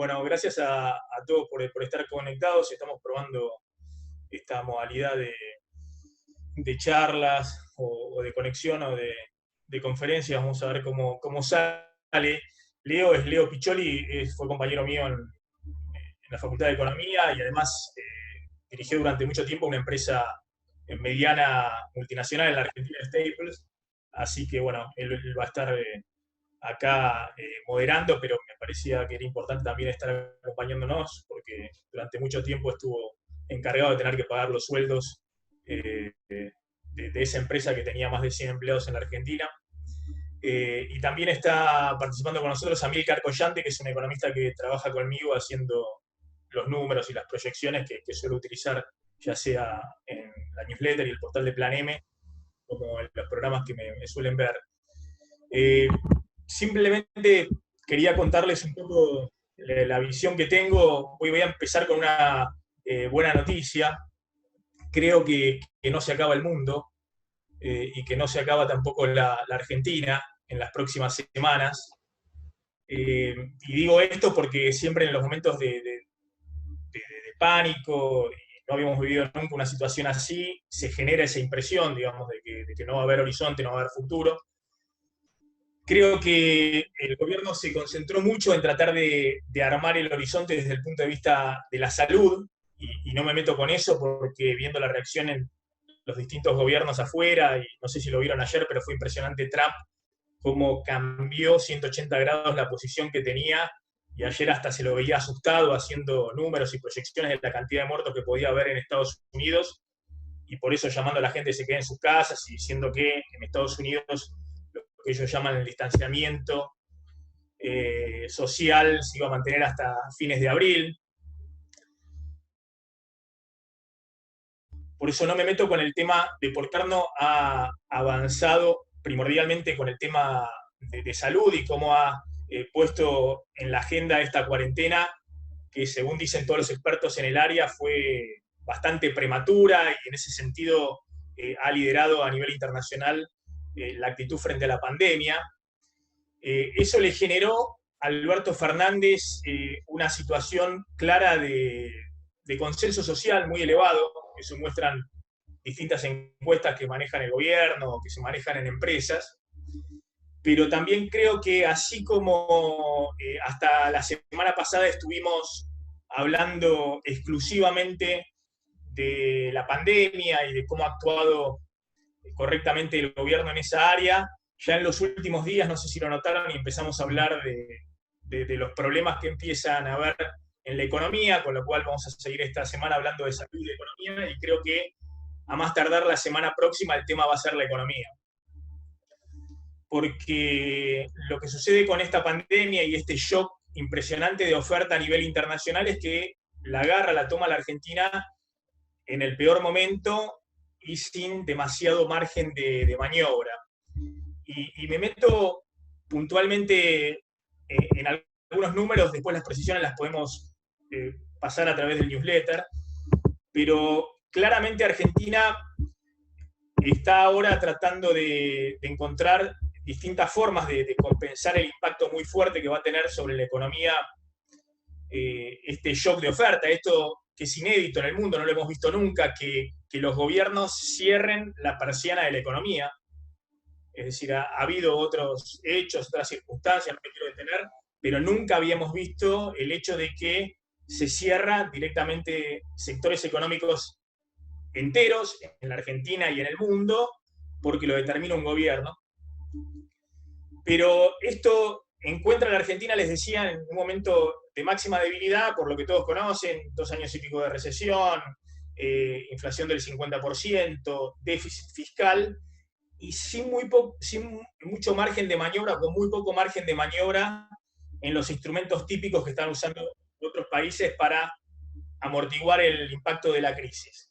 Bueno, gracias a todos por estar conectados. Estamos probando esta modalidad de charlas o de conexión o de conferencias. Vamos a ver cómo sale. Leo es Leo Piccioli, fue compañero mío en la Facultad de Economía y además dirigió durante mucho tiempo una empresa mediana multinacional en la Argentina, Staples. Así que bueno, él va a estar acá moderando, pero me parecía que era importante también estar acompañándonos, porque durante mucho tiempo estuvo encargado de tener que pagar los sueldos de esa empresa que tenía más de 100 empleados en la Argentina. Y también está participando con nosotros Amílcar Collante, que es un economista que trabaja conmigo haciendo los números y las proyecciones que suelo utilizar, ya sea en la newsletter y el portal de Plan M, como en los programas que me suelen ver. Eh, Simplemente quería contarles un poco la visión que tengo. Hoy voy a empezar con una buena noticia. Creo que no se acaba el mundo y que no se acaba tampoco la Argentina en las próximas semanas. Y digo esto porque siempre en los momentos de pánico, y no habíamos vivido nunca una situación así, se genera esa impresión, digamos, de que no va a haber horizonte, no va a haber futuro. Creo que el gobierno se concentró mucho en tratar de armar el horizonte desde el punto de vista de la salud, y no me meto con eso porque viendo la reacción en los distintos gobiernos afuera, y no sé si lo vieron ayer, pero fue impresionante Trump, cómo cambió 180 grados la posición que tenía, y ayer hasta se lo veía asustado haciendo números y proyecciones de la cantidad de muertos que podía haber en Estados Unidos, y por eso llamando a la gente que se quede en sus casas y diciendo que en Estados Unidos lo que ellos llaman el distanciamiento social se iba a mantener hasta fines de abril. Por eso no me meto con el tema de por qué no ha avanzado primordialmente con el tema de salud y cómo ha puesto en la agenda esta cuarentena, que según dicen todos los expertos en el área fue bastante prematura y en ese sentido ha liderado a nivel internacional la actitud frente a la pandemia. Eso le generó a Alberto Fernández una situación clara de consenso social muy elevado. Eso muestran distintas encuestas que manejan el gobierno, que se manejan en empresas. Pero también creo que así como hasta la semana pasada estuvimos hablando exclusivamente de la pandemia y de cómo ha actuado correctamente el gobierno en esa área, ya en los últimos días, no sé si lo notaron, y empezamos a hablar de los problemas que empiezan a haber en la economía, con lo cual vamos a seguir esta semana hablando de salud y de economía, y creo que a más tardar la semana próxima el tema va a ser la economía. Porque lo que sucede con esta pandemia y este shock impresionante de oferta a nivel internacional es que la toma la Argentina en el peor momento y sin demasiado margen de maniobra. Y me meto puntualmente en algunos números, después las precisiones las podemos pasar a través del newsletter, pero claramente Argentina está ahora tratando de encontrar distintas formas de compensar el impacto muy fuerte que va a tener sobre la economía este shock de oferta. Esto que es inédito en el mundo, no lo hemos visto nunca, que los gobiernos cierren la persiana de la economía. Es decir, ha habido otros hechos, otras circunstancias, no me quiero detener, pero nunca habíamos visto el hecho de que se cierran directamente sectores económicos enteros en la Argentina y en el mundo porque lo determina un gobierno. Pero esto encuentra a la Argentina, les decía, en un momento de máxima debilidad, por lo que todos conocen, 2 años y pico de recesión, inflación del 50%, déficit fiscal, y sin mucho margen de maniobra, con muy poco margen de maniobra en los instrumentos típicos que están usando otros países para amortiguar el impacto de la crisis.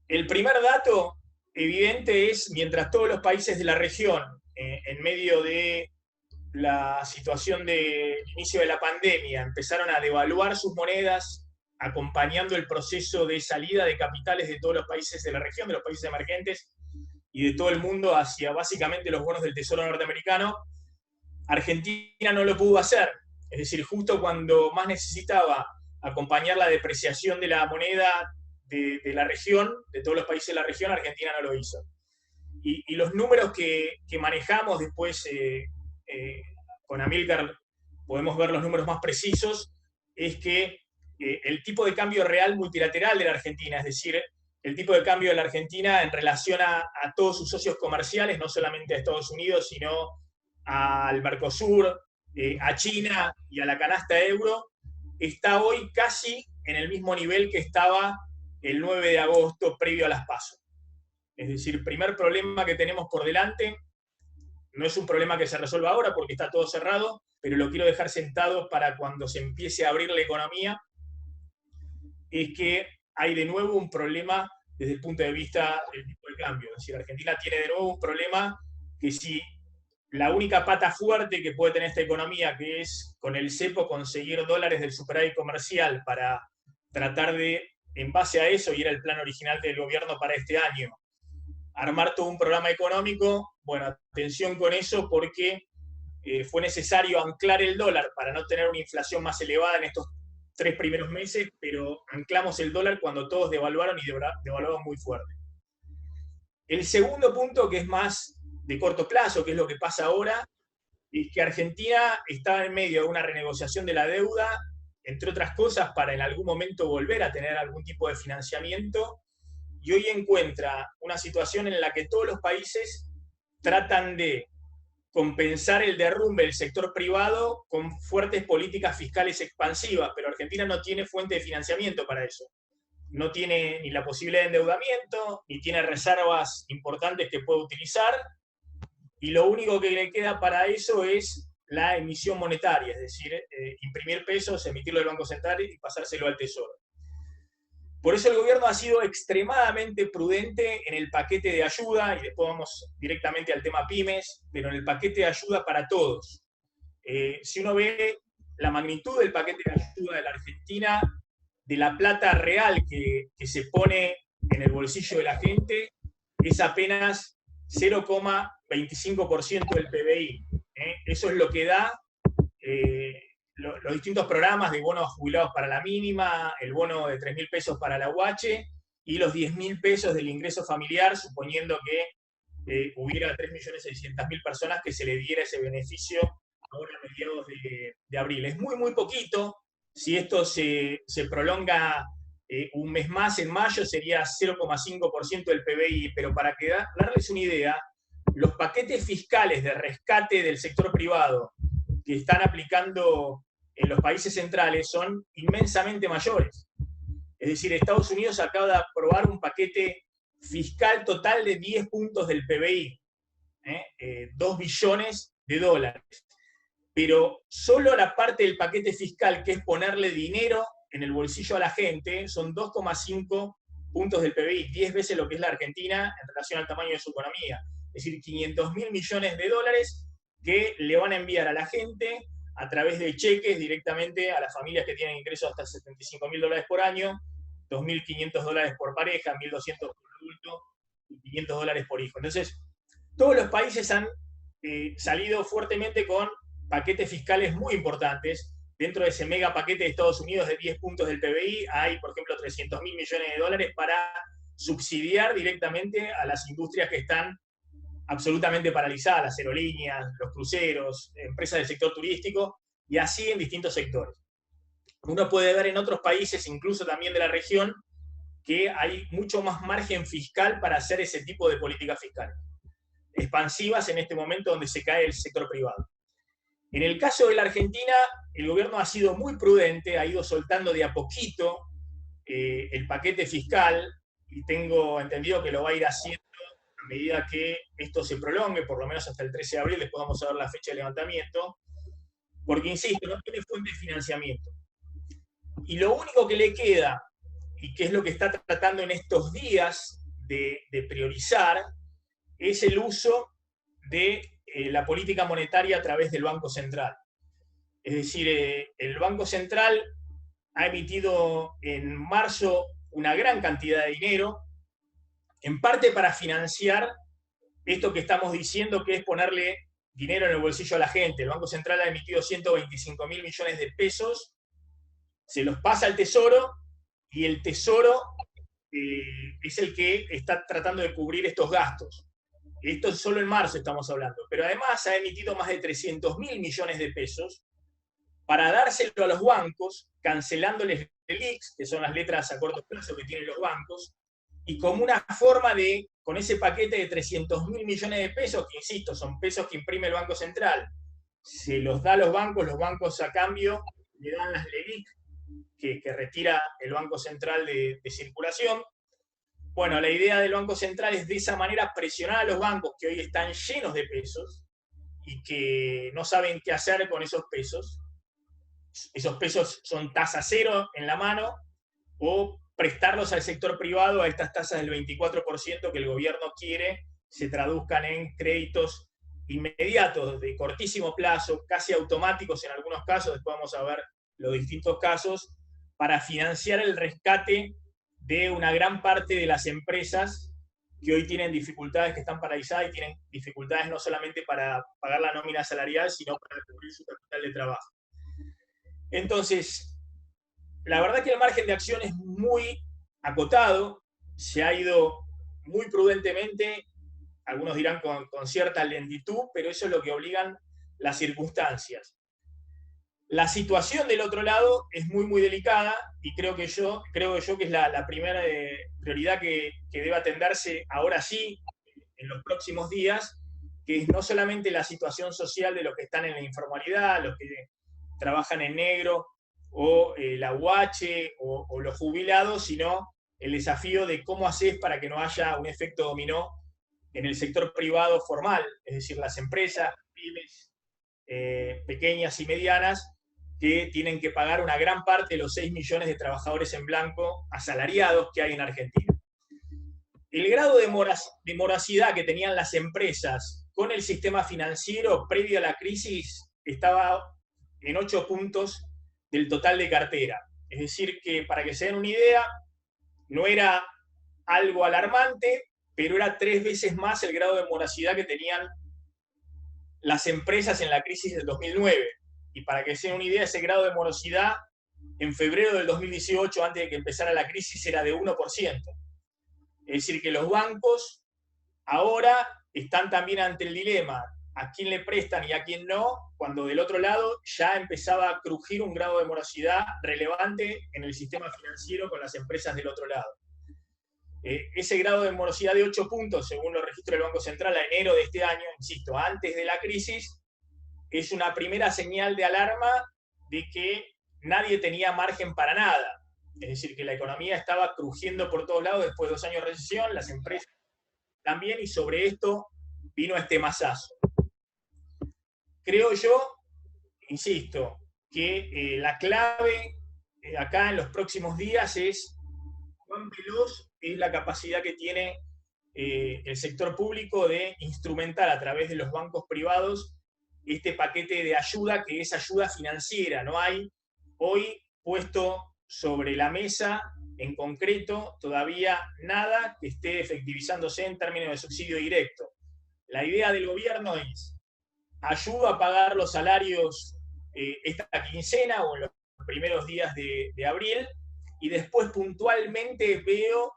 El primer dato evidente es, mientras todos los países de la región, en medio de la situación de inicio de la pandemia, empezaron a devaluar sus monedas, acompañando el proceso de salida de capitales de todos los países de la región, de los países emergentes y de todo el mundo hacia básicamente los bonos del Tesoro norteamericano, Argentina no lo pudo hacer. Es decir, justo cuando más necesitaba acompañar la depreciación de la moneda de la región, de todos los países de la región, Argentina no lo hizo. Y los números que manejamos después con Amílcar, podemos ver los números más precisos, es que el tipo de cambio real multilateral de la Argentina, es decir, el tipo de cambio de la Argentina en relación a todos sus socios comerciales, no solamente a Estados Unidos, sino al Mercosur, a China y a la canasta euro, está hoy casi en el mismo nivel que estaba el 9 de agosto previo a las PASO. Es decir, el primer problema que tenemos por delante no es un problema que se resuelva ahora porque está todo cerrado, pero lo quiero dejar sentado para cuando se empiece a abrir la economía, es que hay de nuevo un problema desde el punto de vista del tipo de cambio. Es decir, Argentina tiene de nuevo un problema que si la única pata fuerte que puede tener esta economía, que es con el cepo conseguir dólares del superávit comercial para tratar de, en base a eso, y era el plan original del gobierno para este año, armar todo un programa económico, bueno, atención con eso porque fue necesario anclar el dólar para no tener una inflación más elevada en estos 3 primeros meses, pero anclamos el dólar cuando todos devaluaron y devaluaron muy fuerte. El segundo punto, que es más de corto plazo, que es lo que pasa ahora, es que Argentina estaba en medio de una renegociación de la deuda, entre otras cosas, para en algún momento volver a tener algún tipo de financiamiento, y hoy encuentra una situación en la que todos los países tratan de compensar el derrumbe del sector privado con fuertes políticas fiscales expansivas, pero Argentina no tiene fuente de financiamiento para eso. No tiene ni la posibilidad de endeudamiento, ni tiene reservas importantes que pueda utilizar, y lo único que le queda para eso es la emisión monetaria, es decir, imprimir pesos, emitirlo del Banco Central y pasárselo al Tesoro. Por eso el gobierno ha sido extremadamente prudente en el paquete de ayuda, y después vamos directamente al tema pymes, pero en el paquete de ayuda para todos. Si uno ve la magnitud del paquete de ayuda de la Argentina, de la plata real que se pone en el bolsillo de la gente, es apenas 0,25% del PBI. Eso es lo que da los distintos programas de bonos jubilados para la mínima, el bono de 3.000 pesos para la UH y los 10.000 pesos del ingreso familiar, suponiendo que hubiera 3.600.000 personas que se le diera ese beneficio ahora a mediados de abril. Es muy, muy poquito. Si esto se prolonga un mes más, en mayo sería 0,5% del PBI, pero para darles una idea, los paquetes fiscales de rescate del sector privado que están aplicando en los países centrales son inmensamente mayores. Es decir, Estados Unidos acaba de aprobar un paquete fiscal total de 10 puntos del PBI, 2 billones de dólares. Pero solo la parte del paquete fiscal, que es ponerle dinero en el bolsillo a la gente, son 2,5 puntos del PBI, 10 veces lo que es la Argentina en relación al tamaño de su economía. Es decir, 500.000 millones de dólares que le van a enviar a la gente a través de cheques directamente a las familias que tienen ingresos hasta 75.000 dólares por año, 2.500 dólares por pareja, 1.200 por adulto y 500 dólares por hijo. Entonces, todos los países han salido fuertemente con paquetes fiscales muy importantes. Dentro de ese mega paquete de Estados Unidos de 10 puntos del PBI hay, por ejemplo, 300.000 millones de dólares para subsidiar directamente a las industrias que están absolutamente paralizadas, las aerolíneas, los cruceros, empresas del sector turístico, y así en distintos sectores. Uno puede ver en otros países, incluso también de la región, que hay mucho más margen fiscal para hacer ese tipo de políticas fiscales expansivas en este momento donde se cae el sector privado. En el caso de la Argentina, el gobierno ha sido muy prudente, ha ido soltando de a poquito el paquete fiscal, y tengo entendido que lo va a ir haciendo a medida que esto se prolongue, por lo menos hasta el 13 de abril, después vamos a ver la fecha de levantamiento, porque, insisto, no tiene fuente de financiamiento. Y lo único que le queda, y que es lo que está tratando en estos días de priorizar, es el uso de la política monetaria a través del Banco Central. Es decir, el Banco Central ha emitido en marzo una gran cantidad de dinero, en parte para financiar esto que estamos diciendo, que es ponerle dinero en el bolsillo a la gente. El Banco Central ha emitido 125.000 millones de pesos, se los pasa al Tesoro, y el Tesoro es el que está tratando de cubrir estos gastos. Esto solo en marzo estamos hablando, pero además ha emitido más de 300.000 millones de pesos para dárselo a los bancos, cancelándoles LELIQs, que son las letras a corto plazo que tienen los bancos, y como una forma de, con ese paquete de 300.000 millones de pesos, que insisto, son pesos que imprime el Banco Central, se los da a los bancos a cambio le dan las LELIQ que retira el Banco Central de circulación. Bueno, la idea del Banco Central es de esa manera presionar a los bancos que hoy están llenos de pesos y que no saben qué hacer con esos pesos. Esos pesos son tasa cero en la mano, o prestarlos al sector privado a estas tasas del 24% que el gobierno quiere se traduzcan en créditos inmediatos, de cortísimo plazo, casi automáticos en algunos casos, después vamos a ver los distintos casos, para financiar el rescate de una gran parte de las empresas que hoy tienen dificultades, que están paralizadas y tienen dificultades no solamente para pagar la nómina salarial, sino para cubrir su capital de trabajo. Entonces, la verdad que el margen de acción es muy acotado, se ha ido muy prudentemente, algunos dirán con cierta lentitud, pero eso es lo que obligan las circunstancias. La situación del otro lado es muy, muy delicada, y creo yo que es la primera prioridad que debe atenderse ahora sí, en los próximos días, que es no solamente la situación social de los que están en la informalidad, los que trabajan en negro, o la UH, o los jubilados, sino el desafío de cómo haces para que no haya un efecto dominó en el sector privado formal, es decir, las empresas, pymes, pequeñas y medianas, que tienen que pagar una gran parte de los 6 millones de trabajadores en blanco asalariados que hay en Argentina. El grado de morosidad que tenían las empresas con el sistema financiero previo a la crisis estaba en 8 puntos del total de cartera. Es decir, que para que se den una idea, no era algo alarmante, pero era 3 veces más el grado de morosidad que tenían las empresas en la crisis del 2009. Y para que se den una idea, ese grado de morosidad en febrero del 2018, antes de que empezara la crisis, era de 1%. Es decir, que los bancos ahora están también ante el dilema, a quién le prestan y a quién no, cuando del otro lado ya empezaba a crujir un grado de morosidad relevante en el sistema financiero con las empresas del otro lado. Ese grado de morosidad de 8 puntos, según los registros del Banco Central, a enero de este año, insisto, antes de la crisis, es una primera señal de alarma de que nadie tenía margen para nada. Es decir, que la economía estaba crujiendo por todos lados después de 2 años de recesión, las empresas también, y sobre esto vino este masazo. Creo yo, insisto, que la clave acá en los próximos días es cuán veloz es la capacidad que tiene el sector público de instrumentar a través de los bancos privados este paquete de ayuda, que es ayuda financiera. No hay hoy puesto sobre la mesa en concreto todavía nada que esté efectivizándose en términos de subsidio directo. La idea del gobierno es: ayuda a pagar los salarios esta quincena o en los primeros días de abril, y después puntualmente veo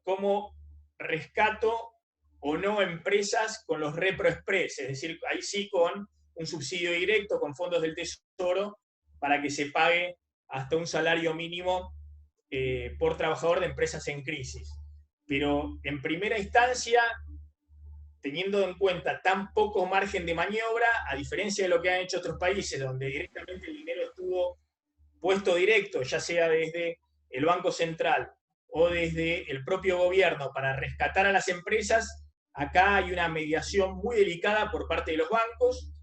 cómo rescato o no empresas con los repro express, es decir, ahí sí con un subsidio directo, con fondos del Tesoro, para que se pague hasta un salario mínimo por trabajador de empresas en crisis. Pero en primera instancia, teniendo en cuenta tan poco margen de maniobra, a diferencia de lo que han hecho otros países, donde directamente el dinero estuvo puesto directo, ya sea desde el Banco Central o desde el propio gobierno para rescatar a las empresas, acá hay una mediación muy delicada por parte de los bancos,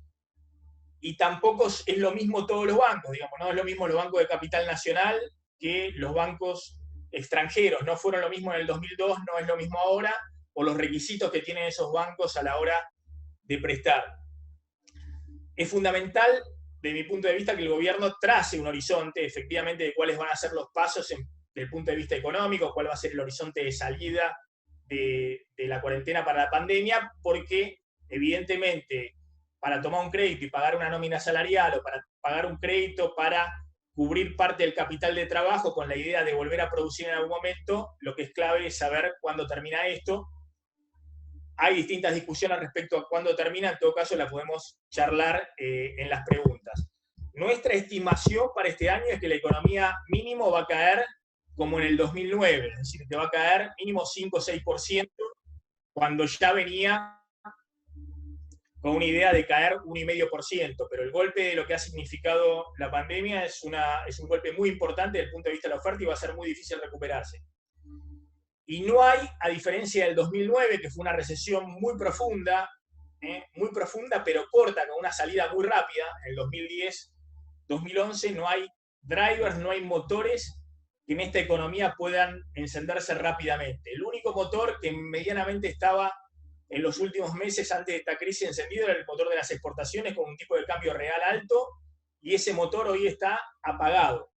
y tampoco es lo mismo todos los bancos, digamos, no es lo mismo los bancos de capital nacional que los bancos extranjeros, no fueron lo mismo en el 2002, no es lo mismo ahora, por los requisitos que tienen esos bancos a la hora de prestar. Es fundamental, desde mi punto de vista, que el gobierno trace un horizonte, efectivamente, de cuáles van a ser los pasos desde el punto de vista económico, cuál va a ser el horizonte de salida de la cuarentena para la pandemia, porque evidentemente para tomar un crédito y pagar una nómina salarial o para pagar un crédito para cubrir parte del capital de trabajo con la idea de volver a producir en algún momento, lo que es clave es saber cuándo termina esto. Hay distintas discusiones respecto a cuándo termina, en todo caso la podemos charlar en las preguntas. Nuestra estimación para este año es que la economía mínimo va a caer como en el 2009, es decir, que va a caer mínimo 5 o 6%, cuando ya venía con una idea de caer 1,5%, pero el golpe de lo que ha significado la pandemia es un golpe muy importante desde el punto de vista de la oferta y va a ser muy difícil recuperarse. Y no hay, a diferencia del 2009, que fue una recesión muy profunda, pero corta, con una salida muy rápida, en el 2010, 2011, no hay drivers, no hay motores que en esta economía puedan encenderse rápidamente. El único motor que medianamente estaba en los últimos meses antes de esta crisis encendido era el motor de las exportaciones con un tipo de cambio real alto, y ese motor hoy está apagado.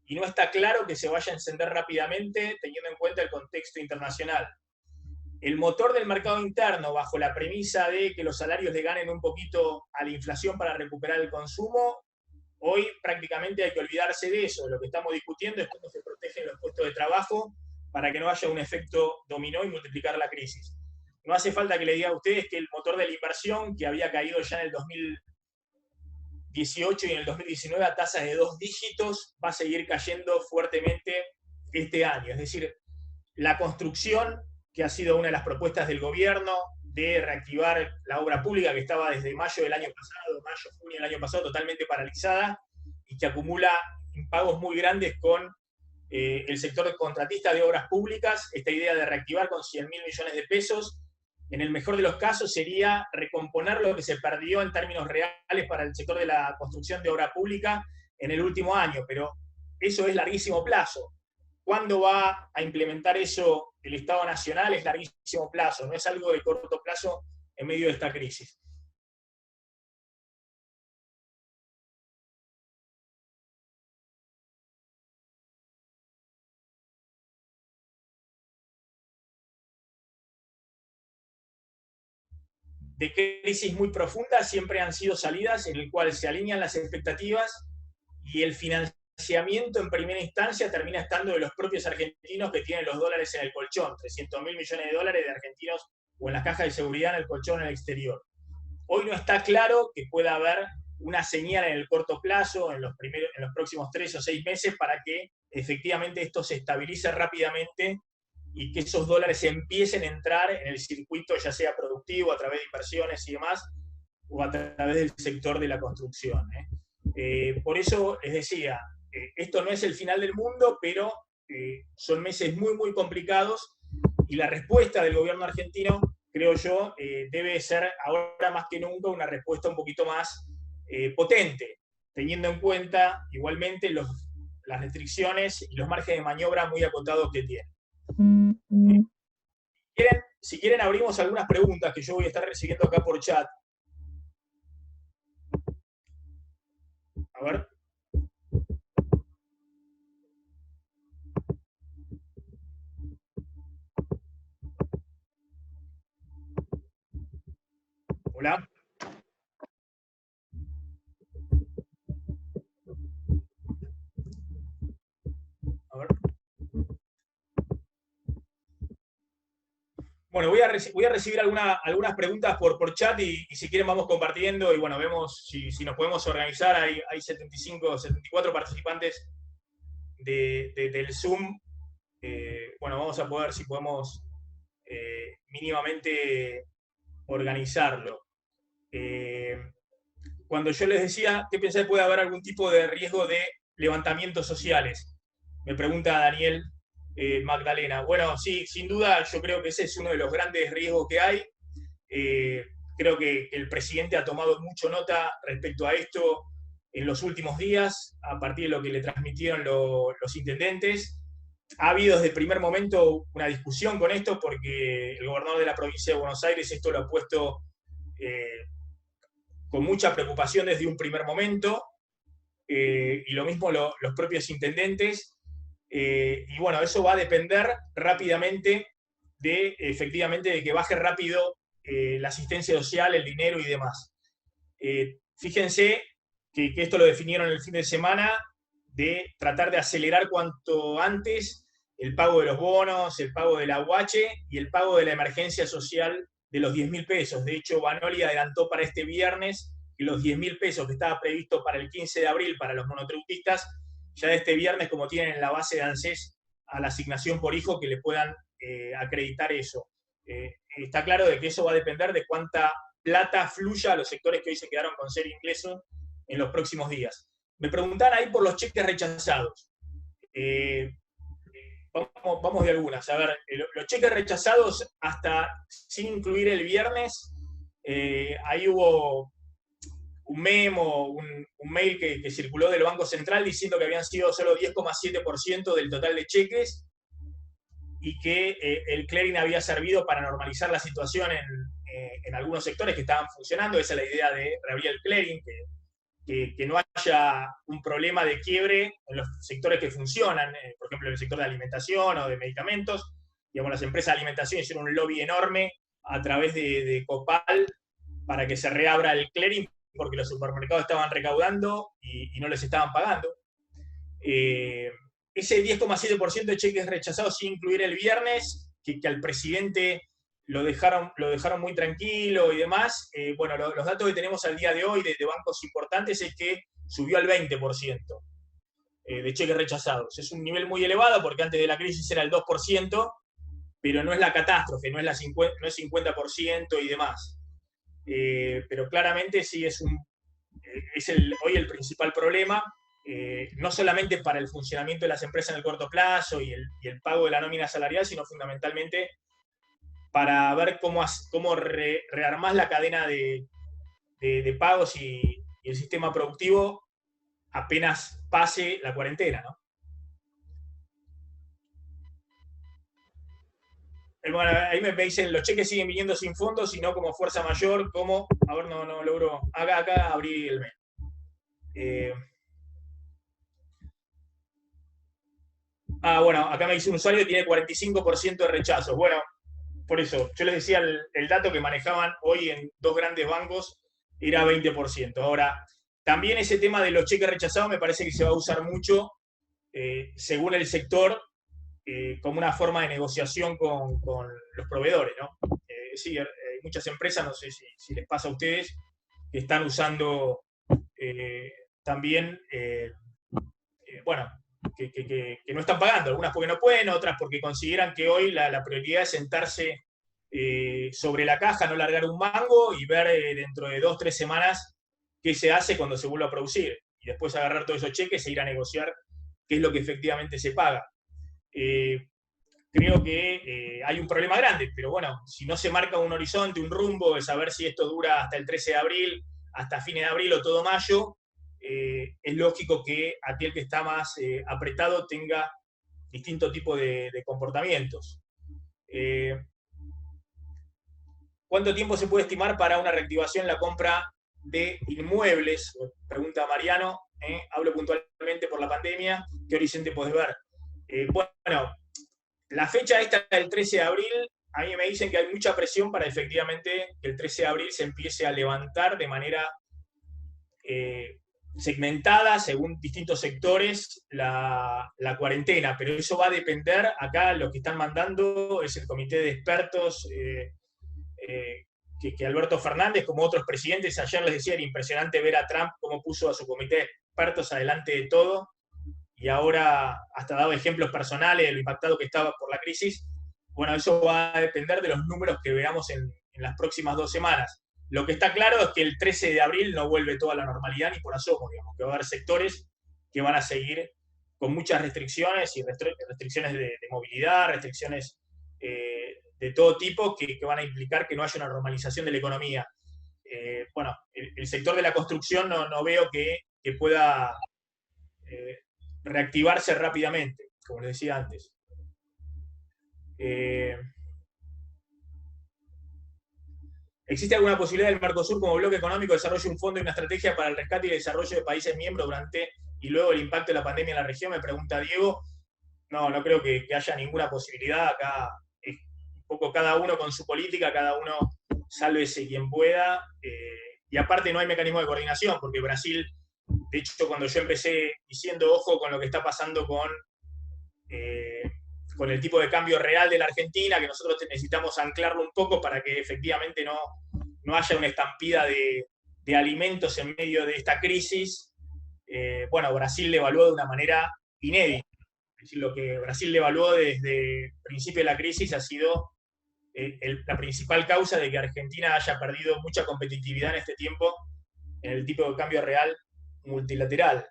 Y no está claro que se vaya a encender rápidamente teniendo en cuenta el contexto internacional. El motor del mercado interno, bajo la premisa de que los salarios le ganen un poquito a la inflación para recuperar el consumo, hoy prácticamente hay que olvidarse de eso. Lo que estamos discutiendo es cómo se protegen los puestos de trabajo para que no haya un efecto dominó y multiplicar la crisis. No hace falta que le diga a ustedes que el motor de la inversión, que había caído ya en el 2018 y en el 2019 a tasas de 2 dígitos, va a seguir cayendo fuertemente este año. Es decir, la construcción, que ha sido una de las propuestas del gobierno de reactivar la obra pública, que estaba desde mayo del año pasado, junio del año pasado, totalmente paralizada y que acumula impagos muy grandes con el sector contratista de obras públicas. Esta idea de reactivar con 100.000 millones de pesos, en el mejor de los casos, sería recomponer lo que se perdió en términos reales para el sector de la construcción de obra pública en el último año, pero eso es larguísimo plazo. ¿Cuándo va a implementar eso el Estado Nacional? Es larguísimo plazo, no es algo de corto plazo en medio de esta crisis. De crisis muy profundas siempre han sido salidas en el cual se alinean las expectativas y el financiamiento en primera instancia termina estando de los propios argentinos que tienen los dólares en el colchón, 300.000 millones de dólares de argentinos o en las cajas de seguridad en el colchón en el exterior. Hoy no está claro que pueda haber una señal en el corto plazo, en los próximos 3 o 6 meses, para que efectivamente esto se estabilice rápidamente y que esos dólares empiecen a entrar en el circuito, ya sea productivo, a través de inversiones y demás, o a través del sector de la construcción. Por eso les decía, esto no es el final del mundo, pero son meses muy, muy complicados, y la respuesta del gobierno argentino, creo yo, debe ser ahora más que nunca una respuesta un poquito más potente, teniendo en cuenta igualmente las restricciones y los márgenes de maniobra muy acotados que tiene. Si quieren, abrimos algunas preguntas que yo voy a estar recibiendo acá por chat. A ver. Hola. A ver. Bueno, voy a recibir algunas preguntas por chat y si quieren vamos compartiendo y bueno, vemos si nos podemos organizar. Hay 74 participantes del Zoom. Bueno, vamos a poder, si podemos, mínimamente organizarlo. Cuando yo les decía que pensé que puede haber algún tipo de riesgo de levantamientos sociales, me pregunta Daniel Magdalena. Bueno, sí, sin duda, yo creo que ese es uno de los grandes riesgos que hay. Creo que el presidente ha tomado mucho nota respecto a esto en los últimos días, a partir de lo que le transmitieron los intendentes. Ha habido desde el primer momento una discusión con esto, porque el gobernador de la provincia de Buenos Aires esto lo ha puesto con mucha preocupación desde un primer momento, y lo mismo los propios intendentes. Y bueno, eso va a depender rápidamente efectivamente, de que baje rápido la asistencia social, el dinero y demás. Fíjense que esto lo definieron el fin de semana, de tratar de acelerar cuanto antes el pago de los bonos, el pago del aguache y el pago de la emergencia social de los 10.000 pesos. De hecho, Banoli adelantó para este viernes que los 10.000 pesos que estaba previsto para el 15 de abril para los monotributistas, ya de este viernes, como tienen en la base de ANSES a la asignación por hijo, que le puedan acreditar eso. Está claro de que eso va a depender de cuánta plata fluya a los sectores que hoy se quedaron con cero ingreso en los próximos días. Me preguntan ahí por los cheques rechazados. Vamos de algunas. A ver, los cheques rechazados hasta sin incluir el viernes, ahí hubo un memo, un mail que circuló del Banco Central diciendo que habían sido solo 10,7% del total de cheques y que el clearing había servido para normalizar la situación en algunos sectores que estaban funcionando. Esa es la idea de reabrir el clearing, que no haya un problema de quiebre en los sectores que funcionan, por ejemplo, en el sector de alimentación o de medicamentos. Digamos, las empresas de alimentación hicieron un lobby enorme a través de Copal para que se reabra el clearing, porque los supermercados estaban recaudando y no les estaban pagando. Ese 10,7% de cheques rechazados sin incluir el viernes, que al presidente lo dejaron muy tranquilo y demás. Bueno, los datos que tenemos al día de hoy de bancos importantes es que subió al 20% de cheques rechazados. Es un nivel muy elevado porque antes de la crisis era el 2%, pero no es la catástrofe, no es 50% y demás. Pero claramente sí es hoy el principal problema, no solamente para el funcionamiento de las empresas en el corto plazo y el pago de la nómina salarial, sino fundamentalmente para ver cómo rearmás la cadena de pagos y el sistema productivo apenas pase la cuarentena, ¿no? Bueno, ahí me dicen, los cheques siguen viniendo sin fondos, sino como fuerza mayor, como, a ver, no logro, acá abrí el mail. Bueno, acá me dice un usuario que tiene 45% de rechazos. Bueno, por eso, yo les decía el dato que manejaban hoy en dos grandes bancos era 20%. Ahora, también ese tema de los cheques rechazados me parece que se va a usar mucho, según el sector, como una forma de negociación con los proveedores, ¿no? Sí, hay muchas empresas, no sé si les pasa a ustedes, que están usando también, bueno, que no están pagando, algunas porque no pueden, otras porque consideran que hoy la prioridad es sentarse sobre la caja, no largar un mango y ver dentro de 2 o 3 semanas qué se hace cuando se vuelva a producir. Y después agarrar todos esos cheques e ir a negociar qué es lo que efectivamente se paga. Creo que hay un problema grande, pero bueno, si no se marca un horizonte, un rumbo de saber si esto dura hasta el 13 de abril, hasta fines de abril o todo mayo, es lógico que aquel que está más apretado tenga distinto tipo de comportamientos. ¿Cuánto tiempo se puede estimar para una reactivación en la compra de inmuebles? Pregunta Mariano. Hablo puntualmente por la pandemia. ¿Qué horizonte podés ver? Bueno, la fecha esta del 13 de abril, a mí me dicen que hay mucha presión para efectivamente que el 13 de abril se empiece a levantar de manera segmentada según distintos sectores la cuarentena, pero eso va a depender, acá lo que están mandando es el comité de expertos que Alberto Fernández, como otros presidentes, ayer les decía, era impresionante ver a Trump cómo puso a su comité de expertos adelante de todo, y ahora hasta daba ejemplos personales de lo impactado que estaba por la crisis. Bueno, eso va a depender de los números que veamos en las próximas 2 semanas. Lo que está claro es que el 13 de abril no vuelve toda la normalidad ni por asomo, digamos, que va a haber sectores que van a seguir con muchas restricciones y restricciones de movilidad, restricciones de todo tipo que van a implicar que no haya una normalización de la economía. Bueno, el sector de la construcción no veo que pueda reactivarse rápidamente, como les decía antes. ¿Existe alguna posibilidad del Mercosur como bloque económico desarrolle un fondo y una estrategia para el rescate y el desarrollo de países miembros durante y luego el impacto de la pandemia en la región? Me pregunta Diego. No creo que haya ninguna posibilidad. Acá un poco cada uno con su política, cada uno sálvese quien pueda, y aparte no hay mecanismo de coordinación, porque Brasil, de hecho, cuando yo empecé diciendo, ojo con lo que está pasando con el tipo de cambio real de la Argentina, que nosotros necesitamos anclarlo un poco para que efectivamente no haya una estampida de alimentos en medio de esta crisis. Bueno, Brasil le evaluó de una manera inédita. Es decir, lo que Brasil le evaluó desde el principio de la crisis ha sido la principal causa de que Argentina haya perdido mucha competitividad en este tiempo en el tipo de cambio real multilateral.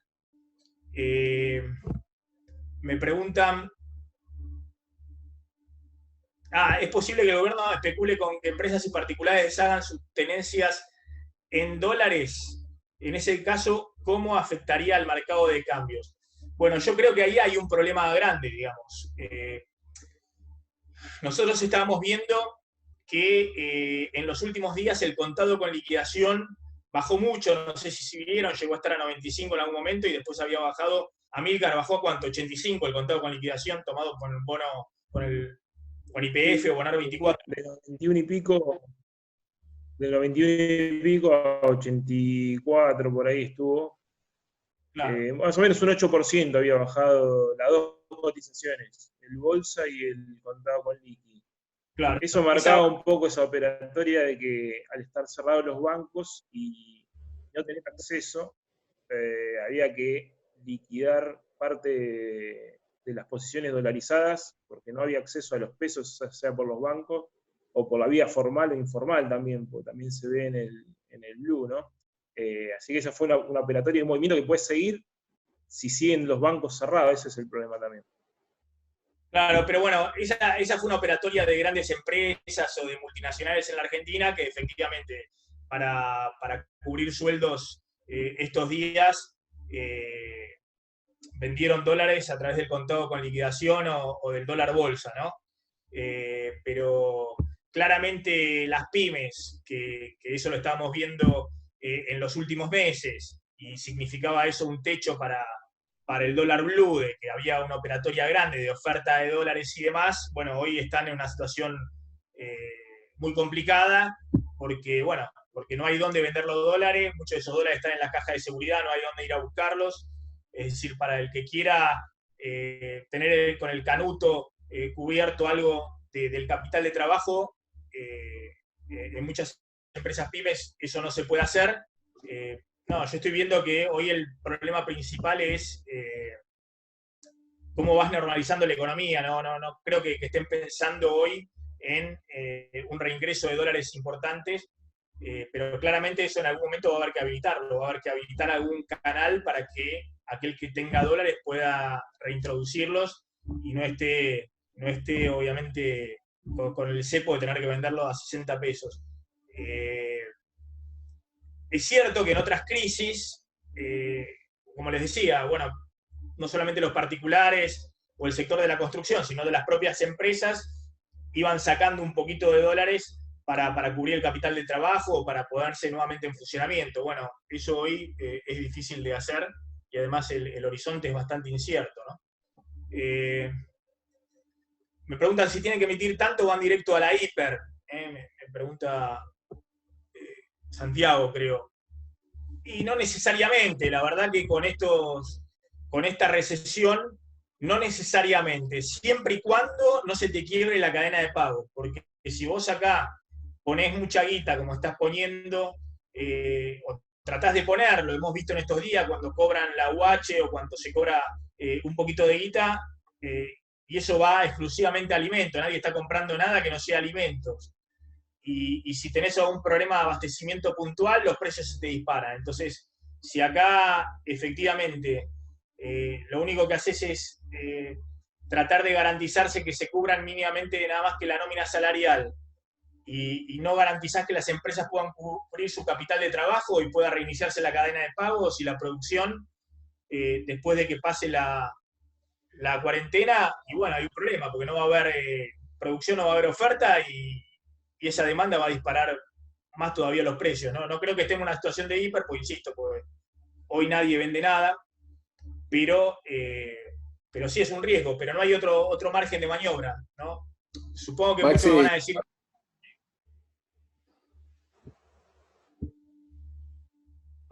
Me preguntan, ¿es posible que el gobierno especule con que empresas y particulares deshagan sus tenencias en dólares? En ese caso, ¿cómo afectaría al mercado de cambios? Bueno, yo creo que ahí hay un problema grande, digamos. Nosotros estábamos viendo que en los últimos días el contado con liquidación bajó mucho, no sé si vieron, llegó a estar a 95 en algún momento y después había bajado, Amílcar bajó a cuánto, 85 el contado con liquidación tomado con el bono, con YPF o Bonar 24. De 91 y pico, de 91 y pico a 84, por ahí estuvo. Claro. Más o menos un 8% había bajado las dos cotizaciones, el bolsa y el contado con liqui. Claro. Eso marcaba un poco esa operatoria de que al estar cerrados los bancos y no tener acceso, había que liquidar parte de las posiciones dolarizadas porque no había acceso a los pesos, sea por los bancos o por la vía formal o informal también, porque también se ve en el blue, ¿no? Así que esa fue una operatoria de movimiento que puede seguir si siguen los bancos cerrados, ese es el problema también. Claro, pero bueno, esa fue una operatoria de grandes empresas o de multinacionales en la Argentina que efectivamente para cubrir sueldos estos días vendieron dólares a través del contado con liquidación o del dólar bolsa, ¿no? Pero claramente las pymes, que eso lo estábamos viendo en los últimos meses, y significaba eso un techo para el dólar blue, de que había una operatoria grande de oferta de dólares y demás, bueno, hoy están en una situación muy complicada, porque no hay dónde vender los dólares, muchos de esos dólares están en las cajas de seguridad, no hay dónde ir a buscarlos, es decir, para el que quiera tener con el canuto cubierto algo del capital de trabajo, en muchas empresas pymes eso no se puede hacer. No, yo estoy viendo que hoy el problema principal es cómo vas normalizando la economía. No creo que estén pensando hoy en un reingreso de dólares importantes, pero claramente eso en algún momento va a haber que habilitarlo, va a haber que habilitar algún canal para que aquel que tenga dólares pueda reintroducirlos y no esté obviamente con el cepo de tener que venderlo a 60 pesos. Es cierto que en otras crisis, como les decía, bueno, no solamente los particulares o el sector de la construcción, sino de las propias empresas, iban sacando un poquito de dólares para cubrir el capital de trabajo o para ponerse nuevamente en funcionamiento. Bueno, eso hoy es difícil de hacer y además el horizonte es bastante incierto, ¿no? Me preguntan si tienen que emitir tanto o van directo a la hiper. Me pregunta Santiago, creo. Y no necesariamente, la verdad que con esta recesión, no necesariamente, siempre y cuando no se te quiebre la cadena de pago, porque si vos acá ponés mucha guita, como estás poniendo, o tratás de ponerlo, hemos visto en estos días cuando cobran la UH o cuando se cobra un poquito de guita, y eso va exclusivamente a alimentos, nadie está comprando nada que no sea alimentos. Y si tenés algún problema de abastecimiento puntual, los precios se te disparan. Entonces, si acá efectivamente lo único que haces es tratar de garantizarse que se cubran mínimamente nada más que la nómina salarial y no garantizás que las empresas puedan cubrir su capital de trabajo y pueda reiniciarse la cadena de pagos y la producción después de que pase la cuarentena, y bueno, hay un problema, porque no va a haber producción, no va a haber oferta y esa demanda va a disparar más todavía los precios. No creo que estemos en una situación de hiper, pues insisto, porque hoy nadie vende nada, pero sí es un riesgo, pero no hay otro margen de maniobra, ¿no? Supongo que Maxi, muchos van a decir...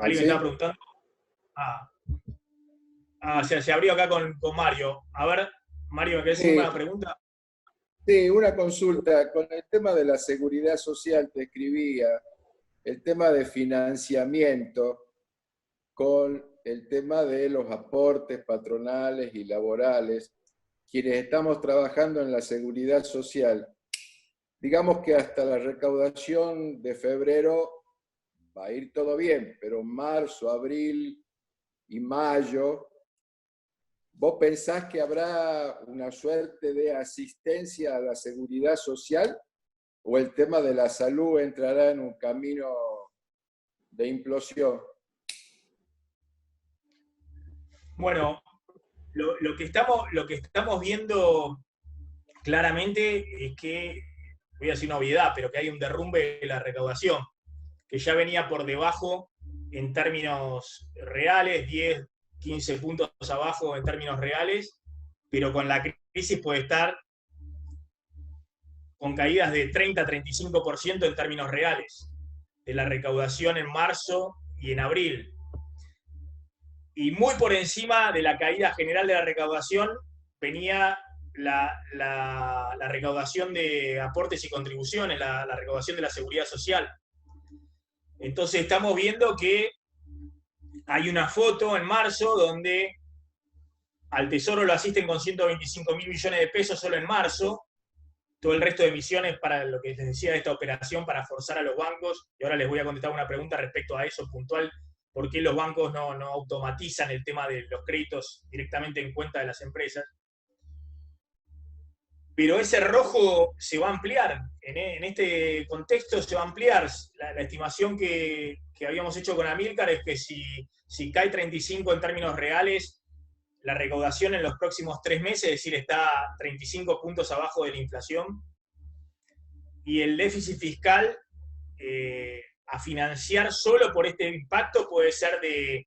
¿Alguien me estaba preguntando? Ah, se abrió acá con Mario. A ver, Mario, ¿me querés hacer Sí, una pregunta? sí, una consulta. Con el tema de la seguridad social te escribía, el tema de financiamiento con el tema de los aportes patronales y laborales, quienes estamos trabajando en la seguridad social. Digamos que hasta la recaudación de febrero va a ir todo bien, pero marzo, abril y mayo, ¿vos pensás que habrá una suerte de asistencia a la seguridad social o el tema de la salud entrará en un camino de implosión? Bueno, lo que estamos viendo claramente es que, voy a decir una obviedad, pero que hay un derrumbe de la recaudación, que ya venía por debajo en términos reales, 10, 15 puntos abajo en términos reales, pero con la crisis puede estar con caídas de 30-35% en términos reales de la recaudación en marzo y en abril. Y muy por encima de la caída general de la recaudación venía la recaudación de aportes y contribuciones, la recaudación de la seguridad social. Entonces estamos viendo que hay una foto en marzo donde al Tesoro lo asisten con 125.000 millones de pesos solo en marzo, todo el resto de emisiones para lo que les decía de esta operación para forzar a los bancos, y ahora les voy a contestar una pregunta respecto a eso puntual, ¿por qué los bancos no automatizan el tema de los créditos directamente en cuenta de las empresas? Pero ese rojo se va a ampliar, en este contexto se va a ampliar. La estimación que habíamos hecho con Amilcar es que si cae 35 en términos reales, la recaudación en los próximos 3 meses, es decir, está 35 puntos abajo de la inflación, y el déficit fiscal a financiar solo por este impacto puede ser de